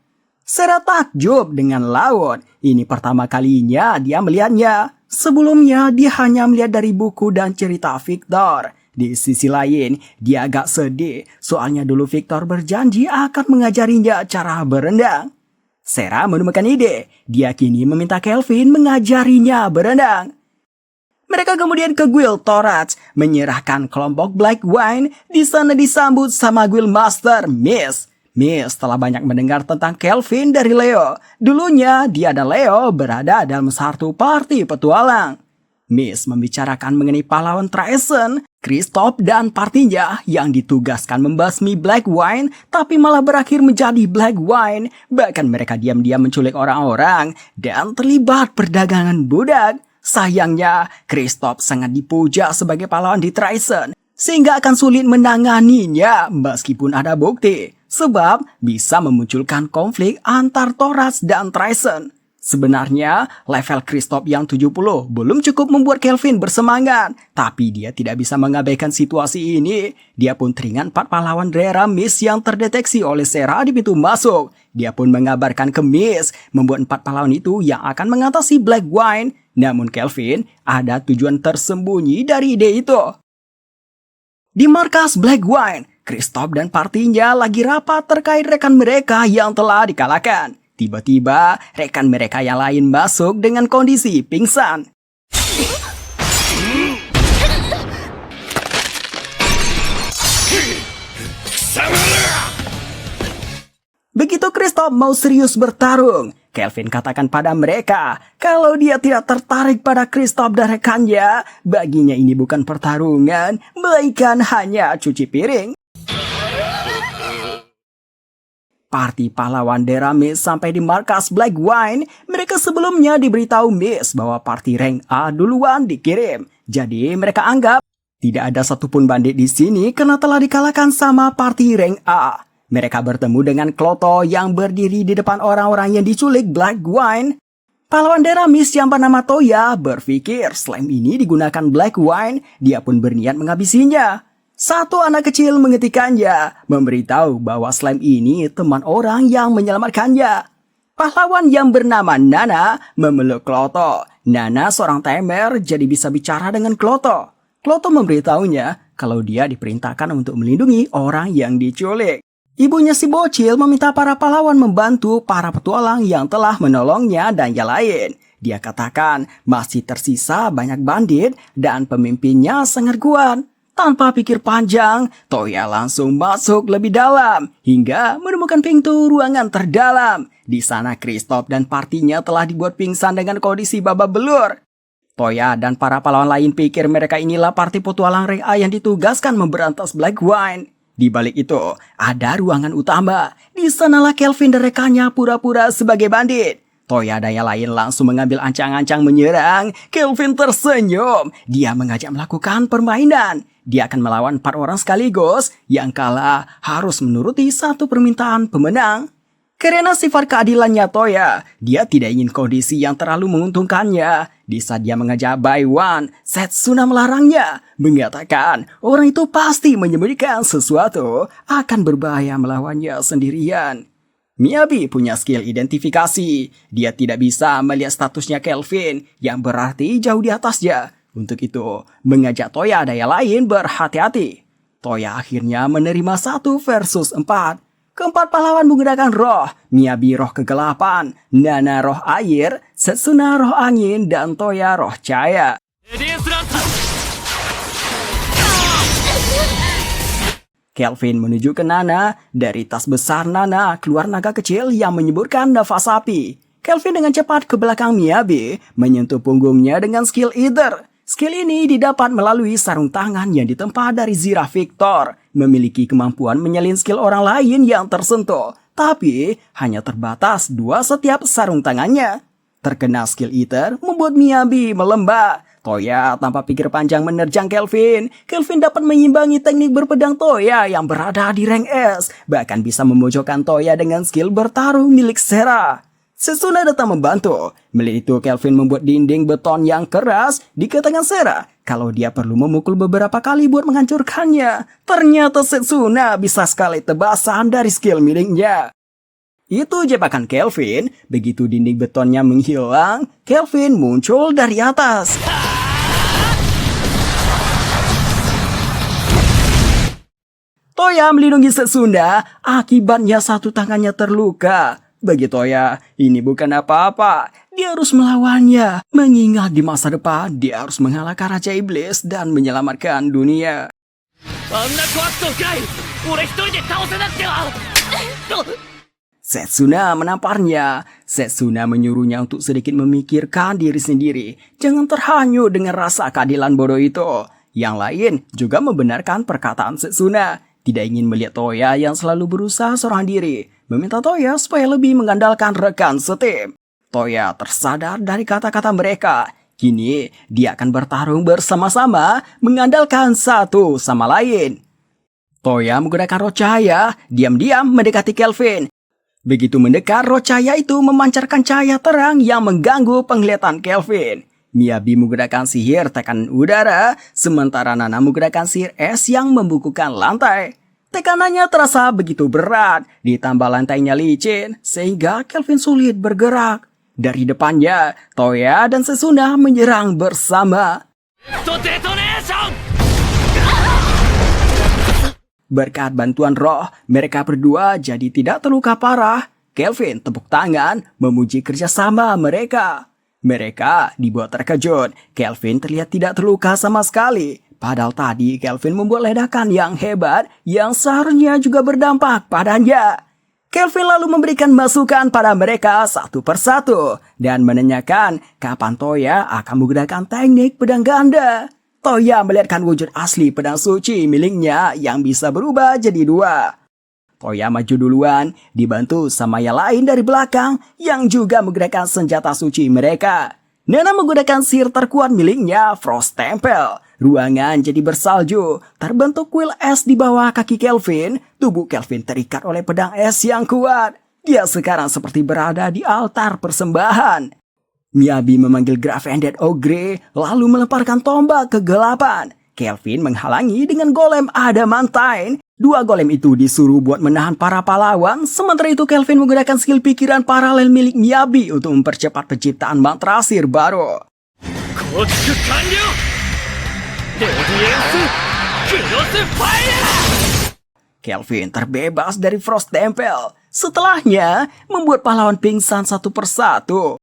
Sera takjub dengan laut. Ini pertama kalinya dia melihatnya. Sebelumnya dia hanya melihat dari buku dan cerita Victor. Di sisi lain, dia agak sedih. Soalnya dulu Victor berjanji akan mengajarinya cara berendang. Sera menemukan ide. Dia kini meminta Kelvin mengajarinya berendang. Mereka kemudian ke Guild Torats, menyerahkan kelompok Black Wine. Di sana disambut sama Guild Master Miss. Miss telah banyak mendengar tentang Kelvin dari Leo. Dulunya dia dan Leo berada dalam satu party petualang. Miss membicarakan mengenai pahlawan Traesen, Kristoff dan partinya yang ditugaskan membasmi Black Wine tapi malah berakhir menjadi Black Wine. Bahkan mereka diam-diam menculik orang-orang dan terlibat perdagangan budak. Sayangnya, Kristoff sangat dipuja sebagai pahlawan di Traesen, sehingga akan sulit menanganinya meskipun ada bukti, sebab bisa memunculkan konflik antar Torats dan Traesen. Sebenarnya, level Kristoff yang 70 belum cukup membuat Kelvin bersemangat, tapi dia tidak bisa mengabaikan situasi ini. Dia pun teringat 4 pahlawan daerah Miss yang terdeteksi oleh Sera di pintu masuk. Dia pun mengabarkan ke Miss membuat 4 pahlawan itu yang akan mengatasi Black Wine. Namun Kelvin ada tujuan tersembunyi dari ide itu. Di markas Black Wine, Kristoff dan partinya lagi rapat terkait rekan mereka yang telah dikalahkan. Tiba-tiba, rekan mereka yang lain masuk dengan kondisi pingsan. Begitu Kristoff mau serius bertarung, Kelvin katakan pada mereka kalau dia tidak tertarik pada Kristoff dan rekannya. Baginya ini bukan pertarungan, melainkan hanya cuci piring. Parti pahlawan daerah Miss sampai di markas Black Wine. Mereka sebelumnya diberitahu Miss bahwa parti rank A duluan dikirim. Jadi mereka anggap tidak ada satupun bandit di sini karena telah dikalahkan sama parti rank A. Mereka bertemu dengan Kloto yang berdiri di depan orang-orang yang diculik Black Wine. Pahlawan daerah Miss yang bernama Toya berpikir slime ini digunakan Black Wine. Dia pun berniat menghabisinya. Satu anak kecil mengetikkannya, memberitahu bahwa slime ini teman orang yang menyelamatkannya. Pahlawan yang bernama Nana memeluk Kloto. Nana seorang timer jadi bisa bicara dengan Kloto. Kloto memberitahunya kalau dia diperintahkan untuk melindungi orang yang diculik. Ibunya si bocil meminta para pahlawan membantu para petualang yang telah menolongnya dan yang lain. Dia katakan masih tersisa banyak bandit dan pemimpinnya sangat kuat. Tanpa pikir panjang, Toya langsung masuk lebih dalam hingga menemukan pintu ruangan terdalam. Di sana Kristoff dan partinya telah dibuat pingsan dengan kondisi babak belur. Toya dan para pahlawan lain pikir mereka inilah parti petualang rank A yang ditugaskan memberantas Black Wine. Di balik itu, ada ruangan utama. Di sanalah Kelvin dan rekannya pura-pura sebagai bandit. Toya dan yang lain langsung mengambil ancang-ancang menyerang. Kelvin tersenyum. Dia mengajak melakukan permainan. Dia akan melawan 4 orang sekaligus. Yang kalah harus menuruti satu permintaan pemenang. Karena sifat keadilannya Toya, dia tidak ingin kondisi yang terlalu menguntungkannya. Di saat dia mengajak Baiwan, Setsuna melarangnya, mengatakan orang itu pasti menyembunyikan sesuatu akan berbahaya melawannya sendirian. Miyabi punya skill identifikasi. Dia tidak bisa melihat statusnya Kelvin yang berarti jauh di atasnya. Untuk itu, mengajak Toya dan yang lain berhati-hati. Toya akhirnya menerima 1 versus 4. Keempat pahlawan menggunakan roh. Miyabi roh kegelapan, Nana roh air, Setsuna roh angin, dan Toya roh cahaya. Kelvin menuju ke Nana. Dari tas besar Nana keluar naga kecil yang menyemburkan nafas api. Kelvin dengan cepat ke belakang Miyabi, menyentuh punggungnya dengan skill Ether. Skill ini didapat melalui sarung tangan yang ditempa dari Zira Victor. Memiliki kemampuan menyalin skill orang lain yang tersentuh, tapi hanya terbatas 2 setiap sarung tangannya. Terkena skill Ether membuat Miyabi melembab. Toya tanpa pikir panjang menerjang Kelvin. Kelvin dapat menyimbangi teknik berpedang Toya yang berada di rank S. Bahkan bisa memojokkan Toya dengan skill bertarung milik Sera. Setsuna datang membantu. Melihat itu Kelvin membuat dinding beton yang keras. Dikatakan Sera kalau dia perlu memukul beberapa kali buat menghancurkannya. Ternyata Setsuna bisa sekali tebasan dari skill miliknya. Itu jebakan Kelvin. Begitu dinding betonnya menghilang, Kelvin muncul dari atas. Toya melindungi Setsuna, akibatnya 1 tangannya terluka. Bagi Toya, ini bukan apa-apa. Dia harus melawannya. Mengingat di masa depan, dia harus mengalahkan Raja Iblis dan menyelamatkan dunia. Setsuna menamparnya. Setsuna menyuruhnya untuk sedikit memikirkan diri sendiri. Jangan terhanyut dengan rasa keadilan bodoh itu. Yang lain juga membenarkan perkataan Setsuna. Tidak ingin melihat Toya yang selalu berusaha seorang diri. Meminta Toya supaya lebih mengandalkan rekan setim. Toya tersadar dari kata-kata mereka. Kini dia akan bertarung bersama-sama mengandalkan satu sama lain. Toya menggunakan roh cahaya, diam-diam mendekati Kelvin. Begitu mendekat, roh cahaya itu memancarkan cahaya terang yang mengganggu penglihatan Kelvin. Miyabi menggunakan sihir tekanan udara, sementara Nana menggunakan sihir es yang membukukan lantai. Tekanannya terasa begitu berat, ditambah lantainya licin, sehingga Kelvin sulit bergerak. Dari depannya, Toya dan Setsuna menyerang bersama. Berkat bantuan roh, mereka berdua jadi tidak terluka parah. Kelvin tepuk tangan memuji kerjasama mereka. Mereka dibuat terkejut. Kelvin terlihat tidak terluka sama sekali. Padahal tadi Kelvin membuat ledakan yang hebat yang seharusnya juga berdampak padanya. Kelvin lalu memberikan masukan pada mereka satu persatu dan menanyakan kapan Toya akan menggunakan teknik pedang ganda. Toya melihatkan wujud asli pedang suci miliknya yang bisa berubah jadi 2. Toya maju duluan, dibantu sama yang lain dari belakang yang juga menggunakan senjata suci mereka. Nana menggunakan sihir terkuat miliknya, Frost Temple. Ruangan jadi bersalju, terbentuk kuil es di bawah kaki Kelvin. Tubuh Kelvin terikat oleh pedang es yang kuat. Dia sekarang seperti berada di altar persembahan. Miyabi memanggil Graf Ended Ogre, lalu melemparkan tombak kegelapan. Kelvin menghalangi dengan golem adamantine. 2 golem itu disuruh buat menahan para pahlawan. Sementara itu Kelvin menggunakan skill pikiran paralel milik Miyabi untuk mempercepat penciptaan mantra sihir baru. 構築完了。レディエンスクロスファイヤー。 Kelvin terbebas dari Frost Temple. Setelahnya, membuat pahlawan pingsan satu persatu.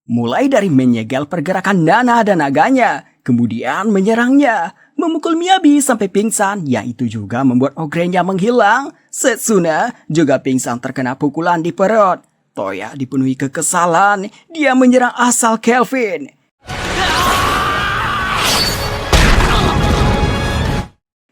Mulai dari menyegel pergerakan Nana dan naganya, kemudian menyerangnya, memukul Miyabi sampai pingsan, yang itu juga membuat Ogrenya menghilang. Setsuna juga pingsan terkena pukulan di perut. Toya dipenuhi kekesalan, dia menyerang asal Kelvin.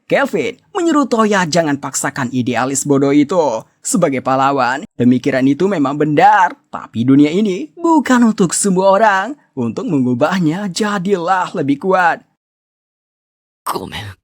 Kelvin menyuruh Toya jangan paksakan idealis bodoh itu. Sebagai pahlawan, pemikiran itu memang benar. Tapi dunia ini bukan untuk semua orang. Untuk mengubahnya, jadilah lebih kuat. ごめん。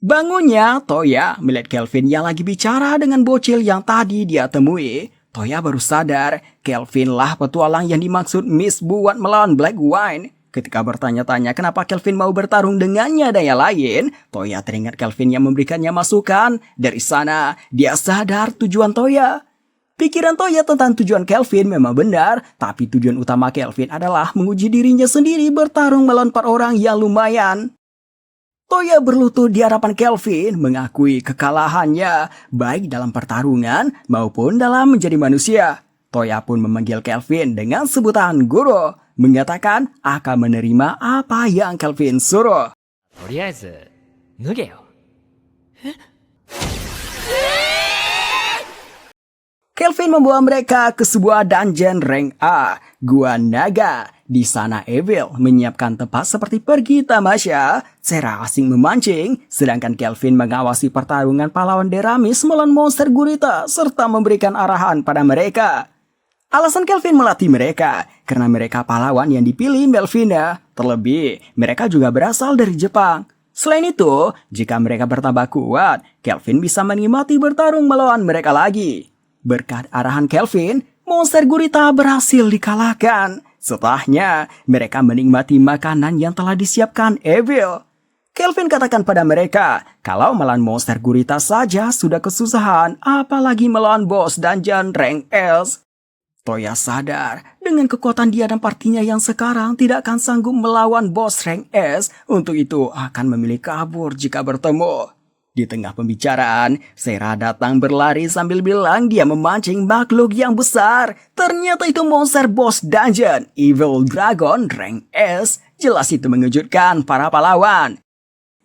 Bangunnya, Toya melihat Kelvin yang lagi bicara dengan bocil yang tadi dia temui. Toya baru sadar, Kelvin lah petualang yang dimaksud Miss buat melawan Black Wine. Ketika bertanya-tanya kenapa Kelvin mau bertarung dengannya dan yang lain, Toya teringat Kelvin yang memberikannya masukan. Dari sana, dia sadar tujuan Toya. Pikiran Toya tentang tujuan Kelvin memang benar, tapi tujuan utama Kelvin adalah menguji dirinya sendiri bertarung melawan 4 orang yang lumayan. Toya berlutut di hadapan Kelvin, mengakui kekalahannya, baik dalam pertarungan maupun dalam menjadi manusia. Toya pun memanggil Kelvin dengan sebutan guru, mengatakan akan menerima apa yang Kelvin suruh. とりあえず脱げよ。 Kelvin membawa mereka ke sebuah dungeon rank A, Gua Naga. Di sana Evil menyiapkan tempat seperti pergi tamasya. Sera asing memancing, sedangkan Kelvin mengawasi pertarungan pahlawan Deramis melawan monster gurita serta memberikan arahan pada mereka. Alasan Kelvin melatih mereka karena mereka pahlawan yang dipilih Melvina. Terlebih, mereka juga berasal dari Jepang. Selain itu, jika mereka bertambah kuat, Kelvin bisa menikmati bertarung melawan mereka lagi. Berkat arahan Kelvin, monster gurita berhasil dikalahkan. Setelahnya, mereka menikmati makanan yang telah disiapkan Evil. Kelvin katakan pada mereka, kalau melawan monster gurita saja sudah kesusahan, apalagi melawan bos dungeon rank S. Toya sadar, dengan kekuatan dia dan partinya yang sekarang tidak akan sanggup melawan bos rank S, untuk itu akan memilih kabur jika bertemu. Di tengah pembicaraan, Sera datang berlari sambil bilang dia memancing makhluk yang besar. Ternyata itu monster boss dungeon, Evil Dragon rank S. Jelas itu mengejutkan para pahlawan.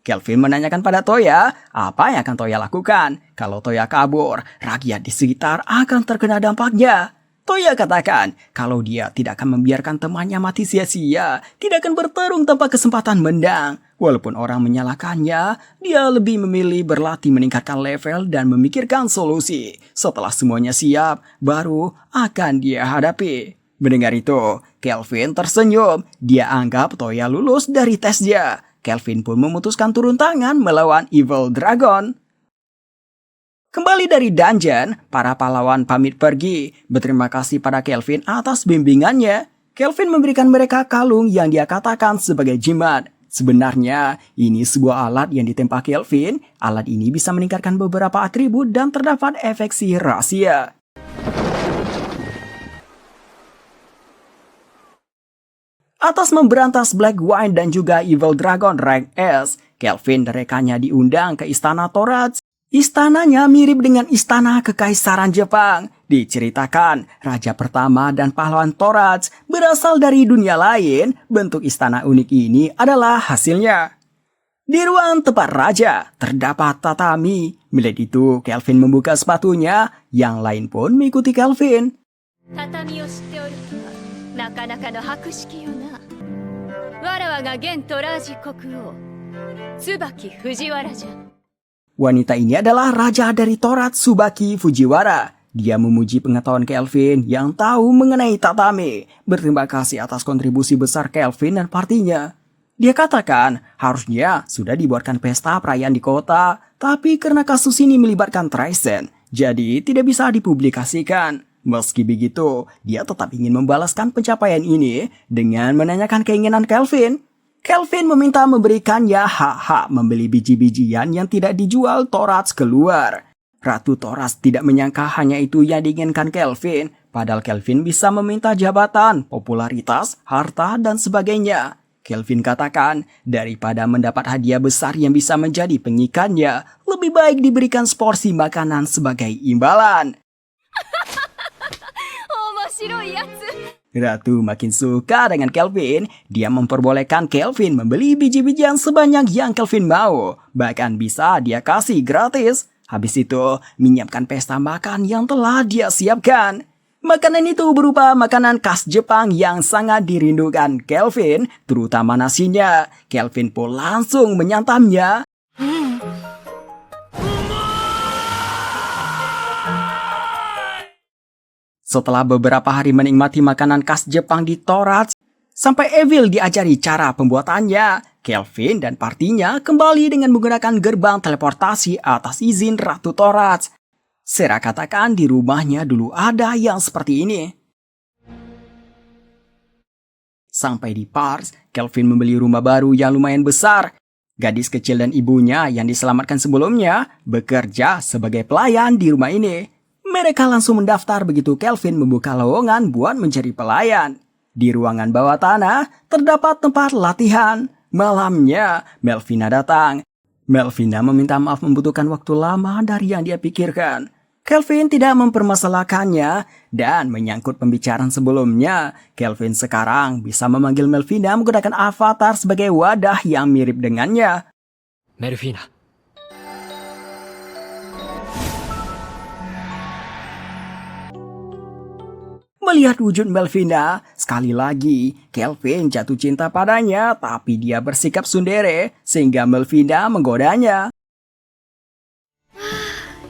Kelvin menanyakan pada Toya, apa yang akan Toya lakukan? Kalau Toya kabur, rakyat di sekitar akan terkena dampaknya. Toya katakan, kalau dia tidak akan membiarkan temannya mati sia-sia, tidak akan bertarung tanpa kesempatan menang. Walaupun orang menyalahkannya, dia lebih memilih berlatih meningkatkan level dan memikirkan solusi. Setelah semuanya siap, baru akan dia hadapi. Mendengar itu, Kelvin tersenyum. Dia anggap Toya lulus dari tesnya. Kelvin pun memutuskan turun tangan melawan Evil Dragon. Kembali dari dungeon, para pahlawan pamit pergi. Berterima kasih pada Kelvin atas bimbingannya. Kelvin memberikan mereka kalung yang dia katakan sebagai jimat. Sebenarnya, ini sebuah alat yang ditempa Kelvin. Alat ini bisa meningkatkan beberapa atribut dan terdapat efek sihir rahasia. Atas memberantas Black Wine dan juga Evil Dragon rank S, Kelvin dan rekannya diundang ke Istana Toradz. Istananya mirip dengan istana kekaisaran Jepang. Diceritakan, raja pertama dan pahlawan Toradz berasal dari dunia lain. Bentuk istana unik ini adalah hasilnya. Di ruang tempat raja, terdapat tatami. Melihat itu, Kelvin membuka sepatunya. Yang lain pun mengikuti Kelvin. 畳を知っておるとはなかなかの博識よな。わらわが現トラージ国王椿藤原じゃ。 Wanita ini adalah raja dari Toradz, Tsubaki Fujiwara. Dia memuji pengetahuan Kelvin yang tahu mengenai tatami. Berterima kasih atas kontribusi besar Kelvin dan partinya. Dia katakan harusnya sudah dibuatkan pesta perayaan di kota, tapi karena kasus ini melibatkan Tricen, jadi tidak bisa dipublikasikan. Meski begitu, dia tetap ingin membalaskan pencapaian ini dengan menanyakan keinginan Kelvin. Kelvin meminta memberikannya hak-hak membeli biji-bijian yang tidak dijual Toradz keluar. Ratu Toradz tidak menyangka hanya itu yang diinginkan Kelvin, padahal Kelvin bisa meminta jabatan, popularitas, harta, dan sebagainya. Kelvin katakan, daripada mendapat hadiah besar yang bisa menjadi pengikannya, lebih baik diberikan seporsi makanan sebagai imbalan. 面白いやつ。 Ratu makin suka dengan Kelvin. Dia memperbolehkan Kelvin membeli biji-bijian sebanyak yang Kelvin mau. Bahkan bisa dia kasih gratis. Habis itu, menyiapkan pesta makan yang telah dia siapkan. Makanan itu berupa makanan khas Jepang yang sangat dirindukan Kelvin, terutama nasinya. Kelvin pun langsung menyantapnya. Setelah beberapa hari menikmati makanan khas Jepang di Toradz, sampai Evil diajari cara pembuatannya, Kelvin dan partinya kembali dengan menggunakan gerbang teleportasi atas izin Ratu Toradz. Sera katakan di rumahnya dulu ada yang seperti ini. Sampai di Pars, Kelvin membeli rumah baru yang lumayan besar. Gadis kecil dan ibunya yang diselamatkan sebelumnya bekerja sebagai pelayan di rumah ini. Mereka langsung mendaftar begitu Kelvin membuka lowongan buat menjadi pelayan. Di ruangan bawah tanah terdapat tempat latihan. Malamnya, Melvina datang. Melvina meminta maaf membutuhkan waktu lama dari yang dia pikirkan. Kelvin tidak mempermasalahkannya dan menyangkut pembicaraan sebelumnya. Kelvin sekarang bisa memanggil Melvina menggunakan avatar sebagai wadah yang mirip dengannya. メルフィーナ。 Melihat wujud Melvina, sekali lagi Kelvin jatuh cinta padanya, tapi dia bersikap tsundere sehingga Melvina menggodanya.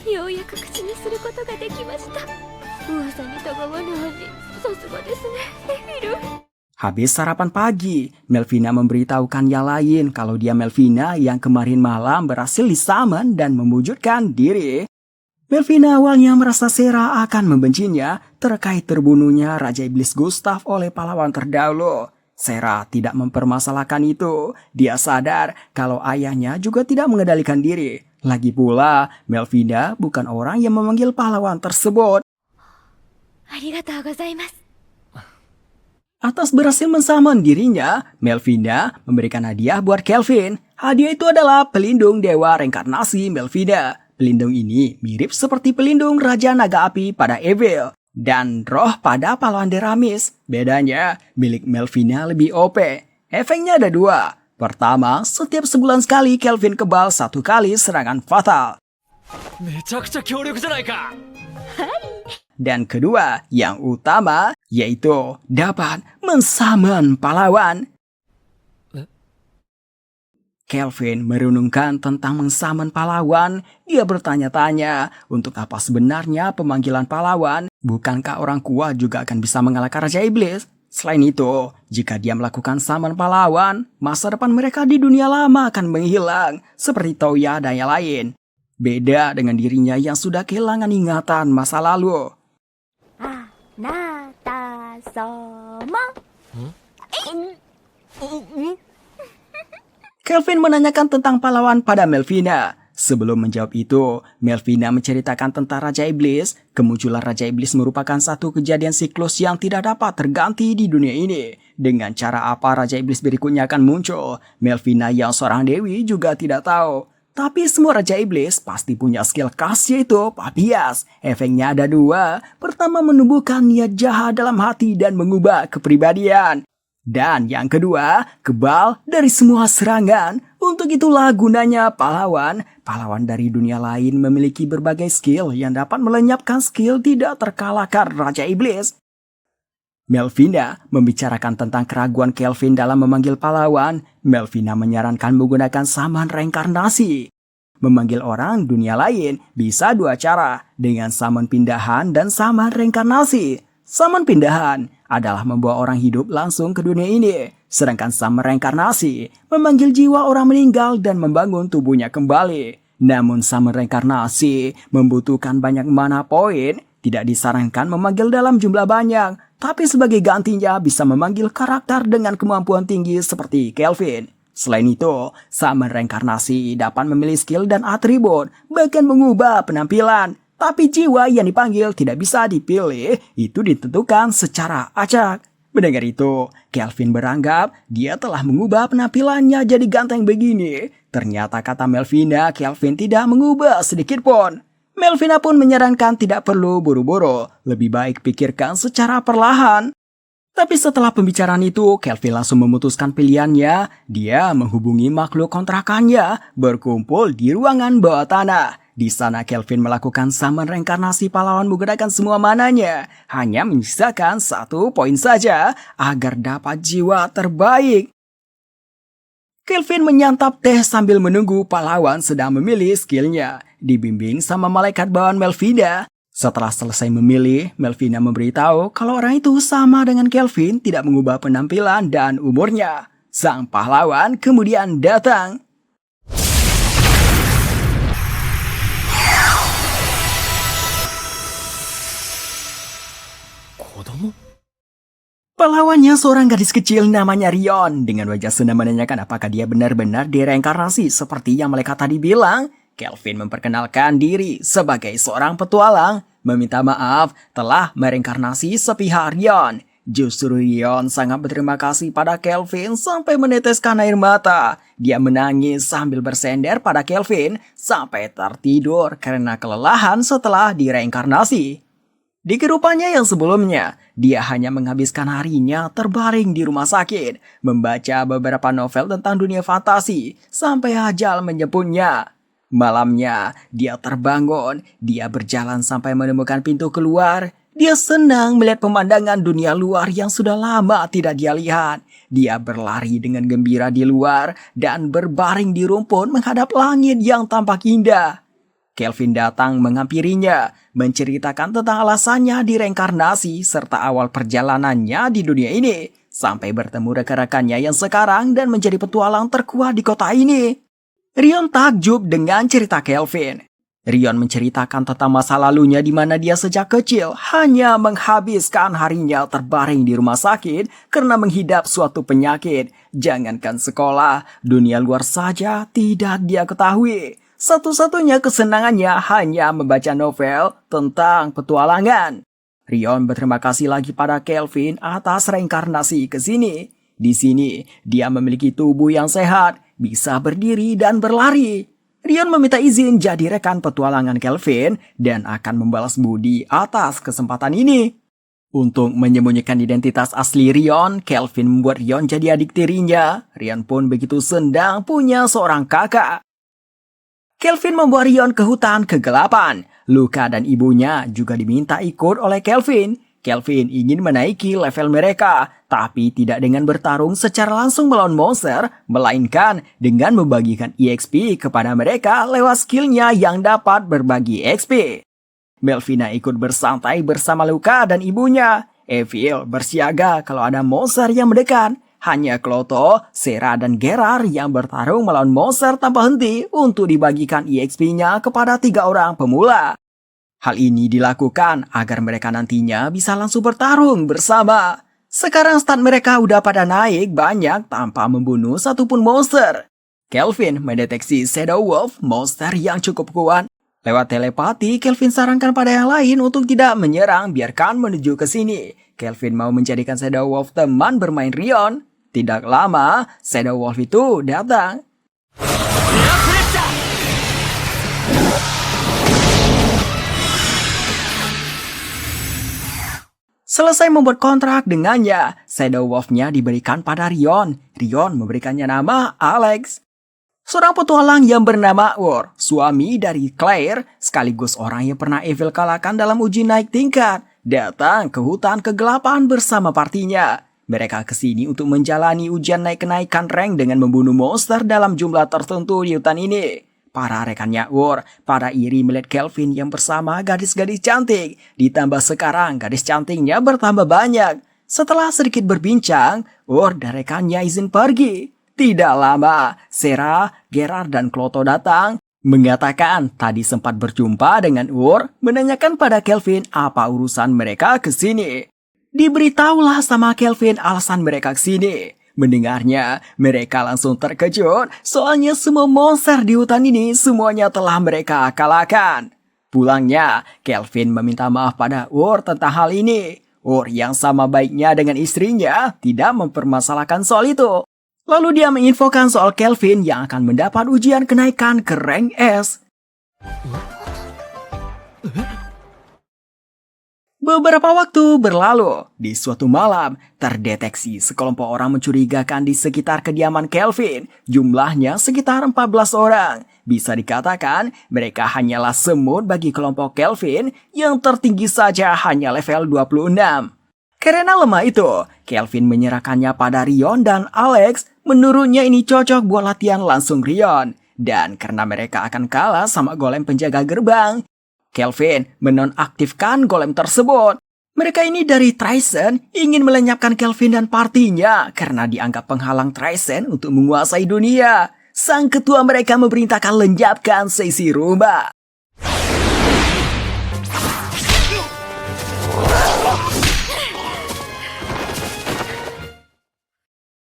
ようやく口にすることができました。噂にたがわぬ味、さすがですね、エビル。 Habis sarapan pagi, Melvina memberitahukan yang lain kalau dia Melvina yang kemarin malam berhasil disaman dan mewujudkan diri. Melvina awalnya merasa Sera akan membencinya terkait terbunuhnya Raja Iblis Gustav oleh pahlawan terdahulu. Sera tidak mempermasalahkan itu. Dia sadar kalau ayahnya juga tidak mengendalikan diri. Lagi pula, Melvina bukan orang yang memanggil pahlawan tersebut. ありがとうございます。 Atas berhasil mensaman dirinya, Melvina memberikan hadiah buat Kelvin. Hadiah itu adalah pelindung dewa reinkarnasi Melvina. Pelindung ini mirip seperti pelindung Raja Naga Api pada Evil dan roh pada pahlawan Deramis. Bedanya, milik Melvina lebih OP. Efeknya ada dua. Pertama, setiap sebulan sekali Kelvin kebal 1 kali serangan fatal. めちゃくちゃ強力じゃないか。 Dan kedua, yang utama, yaitu dapat mensaman pahlawan. Kelvin merenungkan tentang mensaman pahlawan. Dia bertanya-tanya, untuk apa sebenarnya pemanggilan pahlawan? Bukankah orang kuat juga akan bisa mengalahkan Raja Iblis? Selain itu, jika dia melakukan saman pahlawan, masa depan mereka di dunia lama akan menghilang, seperti Toya dan yang lain. Beda dengan dirinya yang sudah kehilangan ingatan masa lalu. あなた様。 Kelvin menanyakan tentang pahlawan pada Melvina. Sebelum menjawab itu, Melvina menceritakan tentang Raja Iblis. Kemunculan Raja Iblis merupakan satu kejadian siklus yang tidak dapat terganti di dunia ini. Dengan cara apa Raja Iblis berikutnya akan muncul, Melvina yang seorang dewi juga tidak tahu. Tapi semua Raja Iblis pasti punya skill khas yaitu Papias. Efeknya ada dua. Pertama, menumbuhkan niat jahat dalam hati dan mengubah kepribadian. Dan yang kedua, kebal dari semua serangan. Untuk itulah gunanya pahlawan. Pahlawan dari dunia lain memiliki berbagai skill yang dapat melenyapkan skill tidak terkalahkan Raja Iblis. Melvina membicarakan tentang keraguan Kelvin dalam memanggil pahlawan. Melvina menyarankan menggunakan saman reinkarnasi. Memanggil orang dunia lain bisa dua cara, dengan saman pindahan dan saman reinkarnasi. Saman pindahan adalah membawa orang hidup langsung ke dunia ini. Sedangkan saman reinkarnasi memanggil jiwa orang meninggal dan membangun tubuhnya kembali. Namun saman reinkarnasi membutuhkan banyak mana poin. Tidak disarankan memanggil dalam jumlah banyak, tapi sebagai gantinya bisa memanggil karakter dengan kemampuan tinggi seperti Kelvin. Selain itu, saman reinkarnasi dapat memilih skill dan atribut, bahkan mengubah penampilan. Tapi jiwa yang dipanggil tidak bisa dipilih, itu ditentukan secara acak. Mendengar itu, Kelvin beranggap dia telah mengubah penampilannya jadi ganteng begini. Ternyata kata Melvina, Kelvin tidak mengubah sedikit pun. Melvina pun menyarankan tidak perlu buru-buru, lebih baik pikirkan secara perlahan. Tapi setelah pembicaraan itu, Kelvin langsung memutuskan pilihannya. Dia menghubungi makhluk kontrakannya, berkumpul di ruangan bawah tanah. Di sana Kelvin melakukan summon reinkarnasi pahlawan menggunakan semua mananya. Hanya menyisakan 1 poin saja agar dapat jiwa terbaik. Kelvin menyantap teh sambil menunggu pahlawan sedang memilih skillnya. Dibimbing sama malaikat bawaan Melvina. Setelah selesai memilih, Melvina memberitahu kalau orang itu sama dengan Kelvin, tidak mengubah penampilan dan umurnya. Sang pahlawan kemudian datang. Pahlawannya seorang gadis kecil namanya Rion. Dengan wajah senang menanyakan apakah dia benar-benar direinkarnasi seperti yang malaikat tadi bilang. Kelvin memperkenalkan diri sebagai seorang petualang. Meminta maaf telah mereinkarnasi sepihak Rion. Justru Rion sangat berterima kasih pada Kelvin sampai meneteskan air mata. Dia menangis sambil bersender pada Kelvin sampai tertidur karena kelelahan setelah direinkarnasi. Di kehidupannya yang sebelumnya, dia hanya menghabiskan harinya terbaring di rumah sakit, membaca beberapa novel tentang dunia fantasi, sampai ajal menjemputnya. Malamnya, dia terbangun, dia berjalan sampai menemukan pintu keluar. Dia senang melihat pemandangan dunia luar yang sudah lama tidak dia lihat. Dia berlari dengan gembira di luar dan berbaring di rumput menghadap langit yang tampak indah. Kelvin datang menghampirinya, menceritakan tentang alasannya direinkarnasi serta awal perjalanannya di dunia ini, sampai bertemu rekan-rekannya yang sekarang dan menjadi petualang terkuat di kota ini. Rion takjub dengan cerita Kelvin. Rion menceritakan tentang masa lalunya di mana dia sejak kecil hanya menghabiskan harinya terbaring di rumah sakit karena menghidap suatu penyakit. Jangankan sekolah, dunia luar saja tidak dia ketahui. Satu-satunya kesenangannya hanya membaca novel tentang petualangan. Rion berterima kasih lagi pada Kelvin atas reinkarnasi ke sini. Di sini, dia memiliki tubuh yang sehat, bisa berdiri dan berlari. Rion meminta izin jadi rekan petualangan Kelvin dan akan membalas budi atas kesempatan ini. Untuk menyembunyikan identitas asli Rion, Kelvin membuat Rion jadi adik tirinya. Rion pun begitu senang punya seorang kakak. Kelvin membawa Rion ke hutan kegelapan. Luka dan ibunya juga diminta ikut oleh Kelvin. Kelvin ingin menaiki level mereka, tapi tidak dengan bertarung secara langsung melawan monster, melainkan dengan membagikan EXP kepada mereka lewat skillnya yang dapat berbagi EXP. Melvina ikut bersantai bersama Luka dan ibunya. Evil bersiaga kalau ada monster yang mendekat. Hanya Kloto, Sera, dan Gerard yang bertarung melawan monster tanpa henti untuk dibagikan EXP-nya kepada 3 orang pemula. Hal ini dilakukan agar mereka nantinya bisa langsung bertarung bersama. Sekarang stat mereka udah pada naik banyak tanpa membunuh satupun monster. Kelvin mendeteksi Shadow Wolf, monster yang cukup kuat. Lewat telepati, Kelvin sarankan pada yang lain untuk tidak menyerang, biarkan menuju ke sini. Kelvin mau menjadikan Shadow Wolf teman bermain Rion. Tidak lama, Shadow Wolf itu datang. Selesai membuat kontrak dengannya, Shadow Wolf-nya diberikan pada Rion. Rion memberikannya nama Alex. Seorang petualang yang bernama Ur, suami dari Claire, sekaligus orang yang pernah Evil kalahkan dalam uji naik tingkat, datang ke hutan kegelapan bersama partinya. Mereka kesini untuk menjalani ujian naik-kenaikan rank dengan membunuh monster dalam jumlah tertentu di hutan ini. Para rekannya Ur pada iri melihat Kelvin yang bersama gadis-gadis cantik. Ditambah sekarang gadis cantiknya bertambah banyak. Setelah sedikit berbincang, Ur dan rekannya izin pergi. Tidak lama, Sera, Gerard, dan Kloto datang. Mengatakan tadi sempat berjumpa dengan Ur, menanyakan pada Kelvin apa urusan mereka ke sini. Diberitahulah sama Kelvin alasan mereka kesini. Mendengarnya, mereka langsung terkejut soalnya semua monster di hutan ini semuanya telah mereka kalahkan. Pulangnya, Kelvin meminta maaf pada Ur tentang hal ini. yang sama baiknya dengan istrinya tidak mempermasalahkan soal itu. Lalu dia menginfokan soal Kelvin yang akan mendapat ujian kenaikan ke rank S. Beberapa waktu berlalu, di suatu malam, terdeteksi sekelompok orang mencurigakan di sekitar kediaman Kelvin. Jumlahnya sekitar 14 orang. Bisa dikatakan, mereka hanyalah semut bagi kelompok Kelvin yang tertinggi saja hanya level 26. Karena lemah itu, Kelvin menyerahkannya pada Rion dan Alex. Menurutnya ini cocok buat latihan langsung Rion. Dan karena mereka akan kalah sama golem penjaga gerbang, Kelvin menonaktifkan golem tersebut. Mereka ini dari Tristan ingin melenyapkan Kelvin dan partinya karena dianggap penghalang Tristan untuk menguasai dunia. Sang ketua mereka memerintahkan lenyapkan sesi rumah.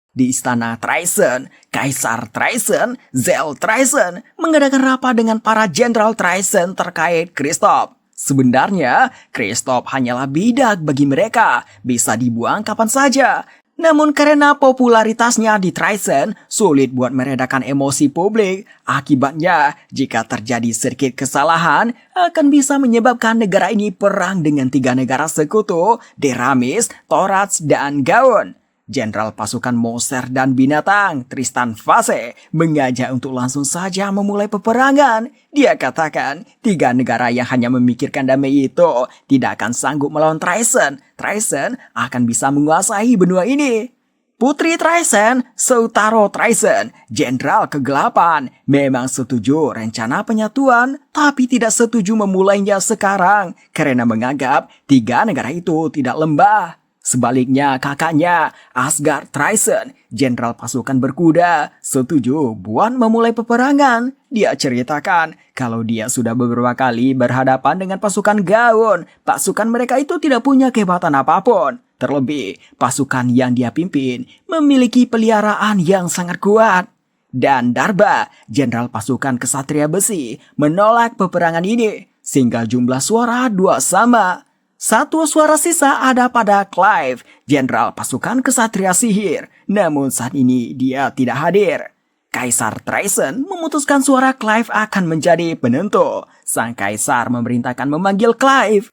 Di istana Tristan, Kaisar Tristan, Zell Tristan, mengadakan rapat dengan para jenderal Tristan terkait Kristoff. Sebenarnya, Kristoff hanyalah bidak bagi mereka, bisa dibuang kapan saja. Namun karena popularitasnya di Tristan, sulit buat meredakan emosi publik. Akibatnya, jika terjadi sedikit kesalahan, akan bisa menyebabkan negara ini perang dengan 3 negara sekutu, Deramis, Torats, dan Gaun. Jenderal pasukan monster dan binatang, Tristan Vase, mengajak untuk langsung saja memulai peperangan. Dia katakan, 3 negara yang hanya memikirkan damai itu tidak akan sanggup melawan Tristan. Tristan akan bisa menguasai benua ini. Putri Tristan, Seutaro Tristan, Jenderal Kegelapan, memang setuju rencana penyatuan, tapi tidak setuju memulainya sekarang karena menganggap 3 negara itu tidak lembah. Sebaliknya kakaknya, Asgard Tristan, jenderal pasukan berkuda, setuju buat memulai peperangan. Dia ceritakan kalau dia sudah beberapa kali berhadapan dengan pasukan Gaun. Pasukan mereka itu tidak punya kehebatan apapun. Terlebih, pasukan yang dia pimpin memiliki peliharaan yang sangat kuat. Dan Darba, jenderal pasukan kesatria besi, menolak peperangan ini. Sehingga jumlah suara 2 sama. 1 suara sisa ada pada Clive, jenderal pasukan kesatria sihir. Namun saat ini dia tidak hadir. Kaisar Tristan memutuskan suara Clive akan menjadi penentu. Sang kaisar memerintahkan memanggil Clive.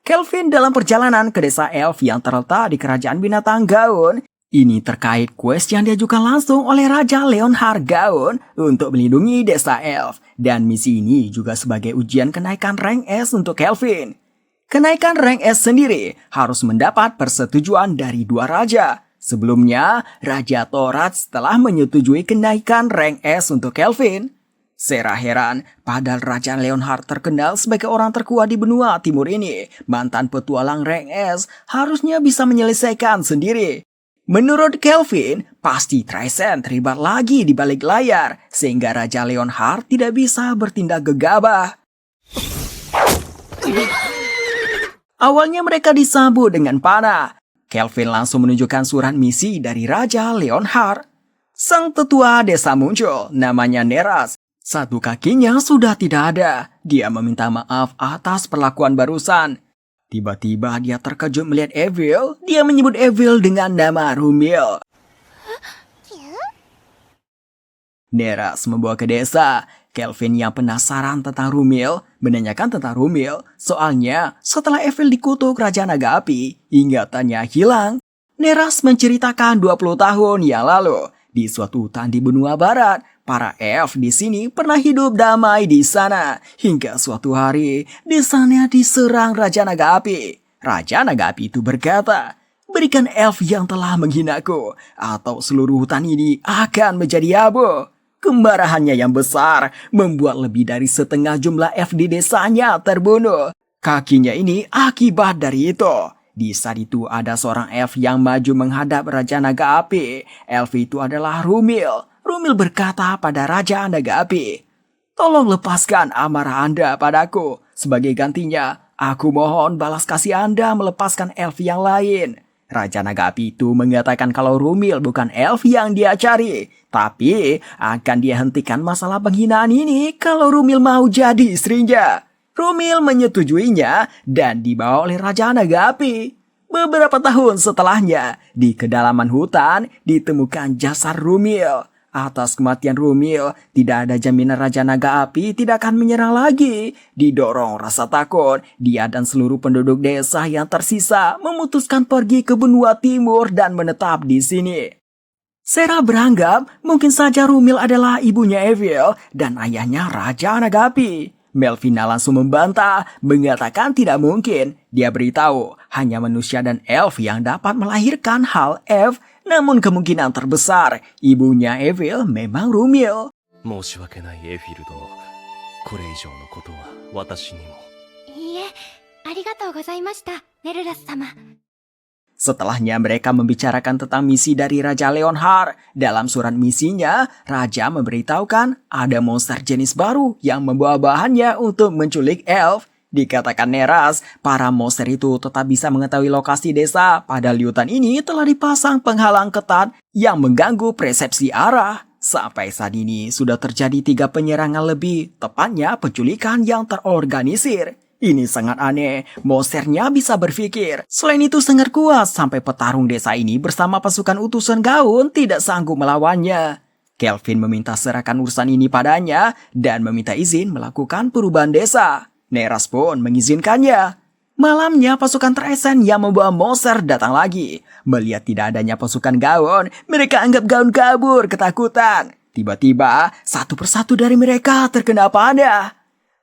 Kelvin dalam perjalanan ke desa elf yang terletak di kerajaan binatang Gaun. Ini terkait quest yang diajukan langsung oleh Raja Leonhard Gaun untuk melindungi desa elf. Dan misi ini juga sebagai ujian kenaikan rank S untuk Kelvin. Kenaikan rank S sendiri harus mendapat persetujuan dari 2 raja. Sebelumnya, Raja Torats telah menyetujui kenaikan rank S untuk Kelvin. Sera heran, padahal Raja Leonhard terkenal sebagai orang terkuat di benua timur ini. Mantan petualang rank S harusnya bisa menyelesaikan sendiri. Menurut Kelvin, pasti Tristan terlibat lagi di balik layar, sehingga Raja Leonhard tidak bisa bertindak gegabah. Awalnya mereka disambut dengan panah. Kelvin langsung menunjukkan surat misi dari Raja Leonhard. Sang tetua desa muncul, namanya Neras. 1 kakinya sudah tidak ada. Dia meminta maaf atas perlakuan barusan. Tiba-tiba dia terkejut melihat Evil. Dia menyebut Evil dengan nama Rumil. Neras membawa ke desa. Kelvin yang penasaran tentang Rumil menanyakan tentang Rumil. Soalnya setelah Evil dikutuk Raja Naga Api, ingatannya hilang. Neras menceritakan 20 tahun yang lalu. Di suatu hutan di benua barat, para elf di sini pernah hidup damai di sana. Hingga suatu hari, desanya diserang Raja Naga Api. Raja Naga Api itu berkata, "Berikan elf yang telah menghinaku, atau seluruh hutan ini akan menjadi abu." Kemarahannya yang besar membuat lebih dari setengah jumlah elf di desanya terbunuh. Kakinya ini akibat dari itu. Di saat itu ada seorang elf yang maju menghadap Raja Naga Api. Elf itu adalah Rumil. Rumil berkata pada Raja Naga Api, "Tolong lepaskan amarah Anda padaku. Sebagai gantinya, aku mohon balas kasih Anda melepaskan elf yang lain." Raja Naga Api itu mengatakan kalau Rumil bukan elf yang dia cari. Tapi akan dia hentikan masalah penghinaan ini kalau Rumil mau jadi istrinya. Rumil menyetujuinya dan dibawa oleh Raja Naga Api. Beberapa tahun setelahnya, di kedalaman hutan ditemukan jasad Rumil. Atas kematian Rumil, tidak ada jaminan Raja Naga Api tidak akan menyerang lagi. Didorong rasa takut, dia dan seluruh penduduk desa yang tersisa memutuskan pergi ke benua timur dan menetap di sini. Sera beranggap mungkin saja Rumil adalah ibunya Evil dan ayahnya Raja Naga Api. Melvina langsung membantah, mengatakan tidak mungkin. Dia beritahu hanya manusia dan elf yang dapat melahirkan hal F, namun kemungkinan terbesar ibunya Evil memang Rumil. 申し訳ないエフィル殿。これ以上のことは私にも。いいえ、ありがとうございました、ネルラス様。 Setelahnya mereka membicarakan tentang misi dari Raja Leonhard. Dalam surat misinya, Raja memberitahukan ada monster jenis baru yang membawa bahannya untuk menculik elf. Dikatakan Neras, para monster itu tetap bisa mengetahui lokasi desa. Padahal di hutan ini telah dipasang penghalang ketat yang mengganggu persepsi arah. Sampai saat ini sudah terjadi 3 penyerangan lebih, tepatnya penculikan yang terorganisir. Ini sangat aneh, monsternya bisa berpikir. Selain itu sangat kuat sampai petarung desa ini bersama pasukan utusan Gaun tidak sanggup melawannya. Kelvin meminta serahkan urusan ini padanya dan meminta izin melakukan perubahan desa. Neras pun mengizinkannya. Malamnya pasukan Traisen yang membawa monster datang lagi. Melihat tidak adanya pasukan Gaun, mereka anggap Gaun kabur ketakutan. Tiba-tiba satu persatu dari mereka terkena panah.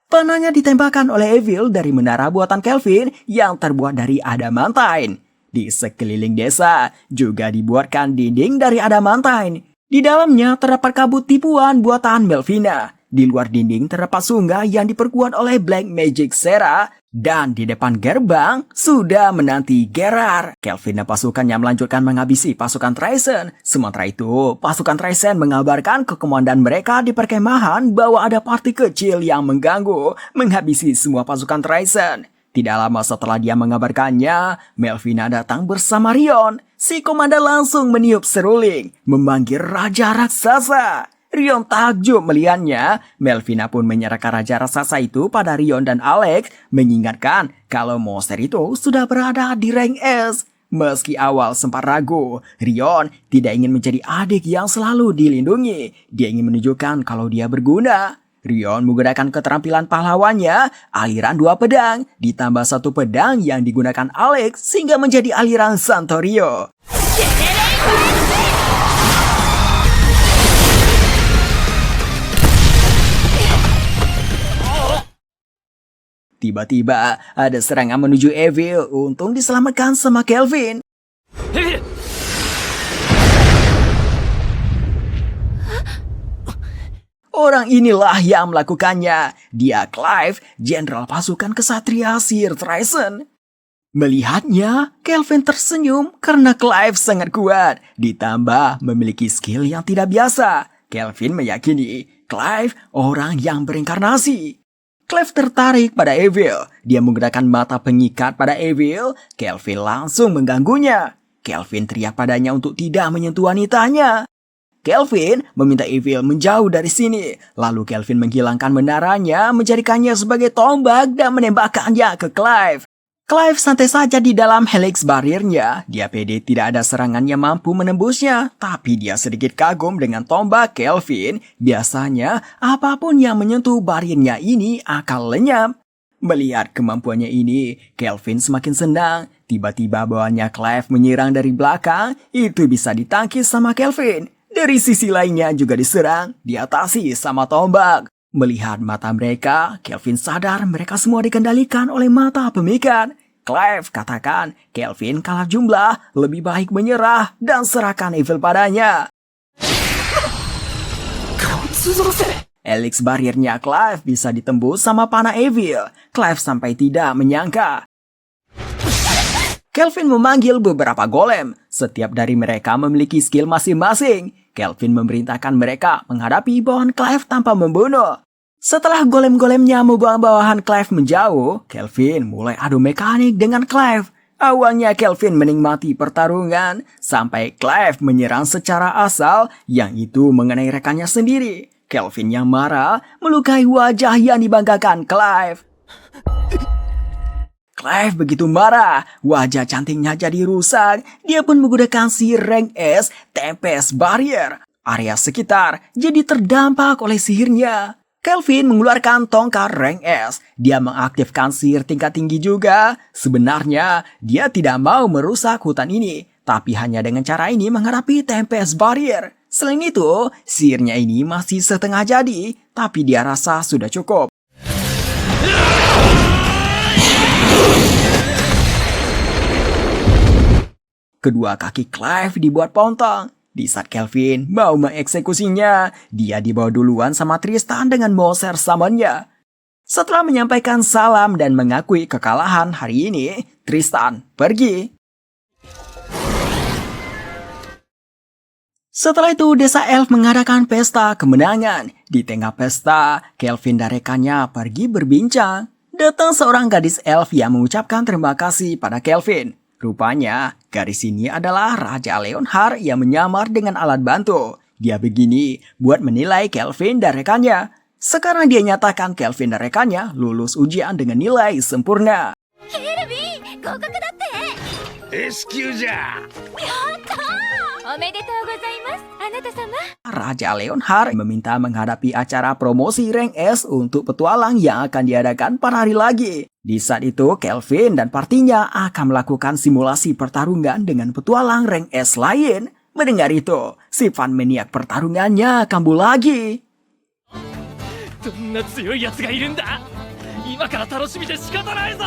Panahnya ditembakkan oleh Evil dari menara buatan Kelvin yang terbuat dari adamantine. Di sekeliling desa juga dibuatkan dinding dari adamantine. Di dalamnya terdapat kabut tipuan buatan Melvina. Di luar dinding terdapat sungai yang diperkuat oleh Black Magic Sera. Dan di depan gerbang sudah menanti Gerard. Kelvin dan pasukannya melanjutkan menghabisi pasukan Traisen. Sementara itu, pasukan Traisen mengabarkan ke komandan mereka di perkemahan bahwa ada party kecil yang mengganggu, menghabisi semua pasukan Traisen. Tidak lama setelah dia mengabarkannya, Melvina datang bersama Rion. Si komandan langsung meniup seruling, memanggil Raja Raksasa. Rion takjub melihatnya. Melvina pun menyerahkan Raja Raksasa itu pada Rion dan Alex, mengingatkan kalau monster itu sudah berada di rank S. Meski awal sempat ragu, Rion tidak ingin menjadi adik yang selalu dilindungi. Dia ingin menunjukkan kalau dia berguna. Rion menggunakan keterampilan pahlawannya, aliran 2 pedang, ditambah 1 pedang yang digunakan Alex sehingga menjadi aliran Santorio. Tiba-tiba ada serangan menuju Evil, untung diselamatkan sama Kelvin. エフィル Orang inilah yang melakukannya. Dia Clive, jenderal pasukan kesatria Sir Traisen. Melihatnya, Kelvin tersenyum karena Clive sangat kuat, ditambah memiliki skill yang tidak biasa. Kelvin meyakini Clive orang yang berinkarnasi. Clive tertarik pada Evil. Dia menggunakan mata pengikat pada Evil. Kelvin langsung mengganggunya. Kelvin teriak padanya untuk tidak menyentuh wanitanya. Kelvin meminta Evil menjauh dari sini. Lalu Kelvin menghilangkan menaranya, menjadikannya sebagai tombak dan menembakkannya ke Clive. Clive santai saja di dalam helix bariernya. Dia pede tidak ada serangan yang mampu menembusnya. Tapi dia sedikit kagum dengan tombak Kelvin. Biasanya apapun yang menyentuh bariernya ini akan lenyap. Melihat kemampuannya ini, Kelvin semakin senang. Tiba-tiba bawahnya Clive menyerang dari belakang. Itu bisa ditangkis sama Kelvin. Dari sisi lainnya juga diserang, diatasi sama tombak. Melihat mata mereka, Kelvin sadar mereka semua dikendalikan oleh mata pemikat. Clive katakan, Kelvin kalah jumlah, lebih baik menyerah dan serahkan Evil padanya. Helix bariernya Clive bisa ditembus sama panah Evil. Clive sampai tidak menyangka. Kelvin memanggil beberapa golem. Setiap dari mereka memiliki skill masing-masing. Kelvin memerintahkan mereka menghadapi bawahan Clive tanpa membunuh. Setelah golem-golemnya membawa bawahan Clive menjauh, Kelvin mulai adu mekanik dengan Clive. Awalnya Kelvin menikmati pertarungan, sampai Clive menyerang secara asal, yang itu mengenai rekannya sendiri. Kelvin yang marah melukai wajah yang dibanggakan Clive. Clive begitu marah, wajah cantiknya jadi rusak. Dia pun menggunakan sihir rank S Tempest Barrier. Area sekitar jadi terdampak oleh sihirnya. Kelvin mengeluarkan tongkat rank S. Dia mengaktifkan sihir tingkat tinggi juga. Sebenarnya, dia tidak mau merusak hutan ini. Tapi hanya dengan cara ini menghadapi Tempest Barrier. Selain itu, sihirnya ini masih setengah jadi. Tapi dia rasa sudah cukup. Kedua kaki Clive dibuat pontong. Di saat Kelvin mau mengeksekusinya, dia dibawa duluan sama Tristan dengan monster summonnya. Setelah menyampaikan salam dan mengakui kekalahan hari ini, Tristan pergi. Setelah itu, desa elf mengadakan pesta kemenangan. Di tengah pesta, Kelvin dan rekannya pergi berbincang. Datang seorang gadis elf yang mengucapkan terima kasih pada Kelvin. Rupanya, gadis ini adalah Raja Leonhard yang menyamar dengan alat bantu. Dia begini buat menilai Kelvin dan rekannya. Sekarang dia nyatakan Kelvin dan rekannya lulus ujian dengan nilai sempurna. 合格だって S 級じゃ。おめでとうございますあなた様 Raja Leonhard meminta menghadapi acara promosi rank S untuk petualang yang akan diadakan 4 hari lagi. Di saat itu, Kelvin dan partinya akan melakukan simulasi pertarungan dengan petualang rank S lain. Mendengar itu, si fan maniak pertarungannya kambuh lagi. どんな強いやつがいるんだ。今から楽しみで仕方ないぞ。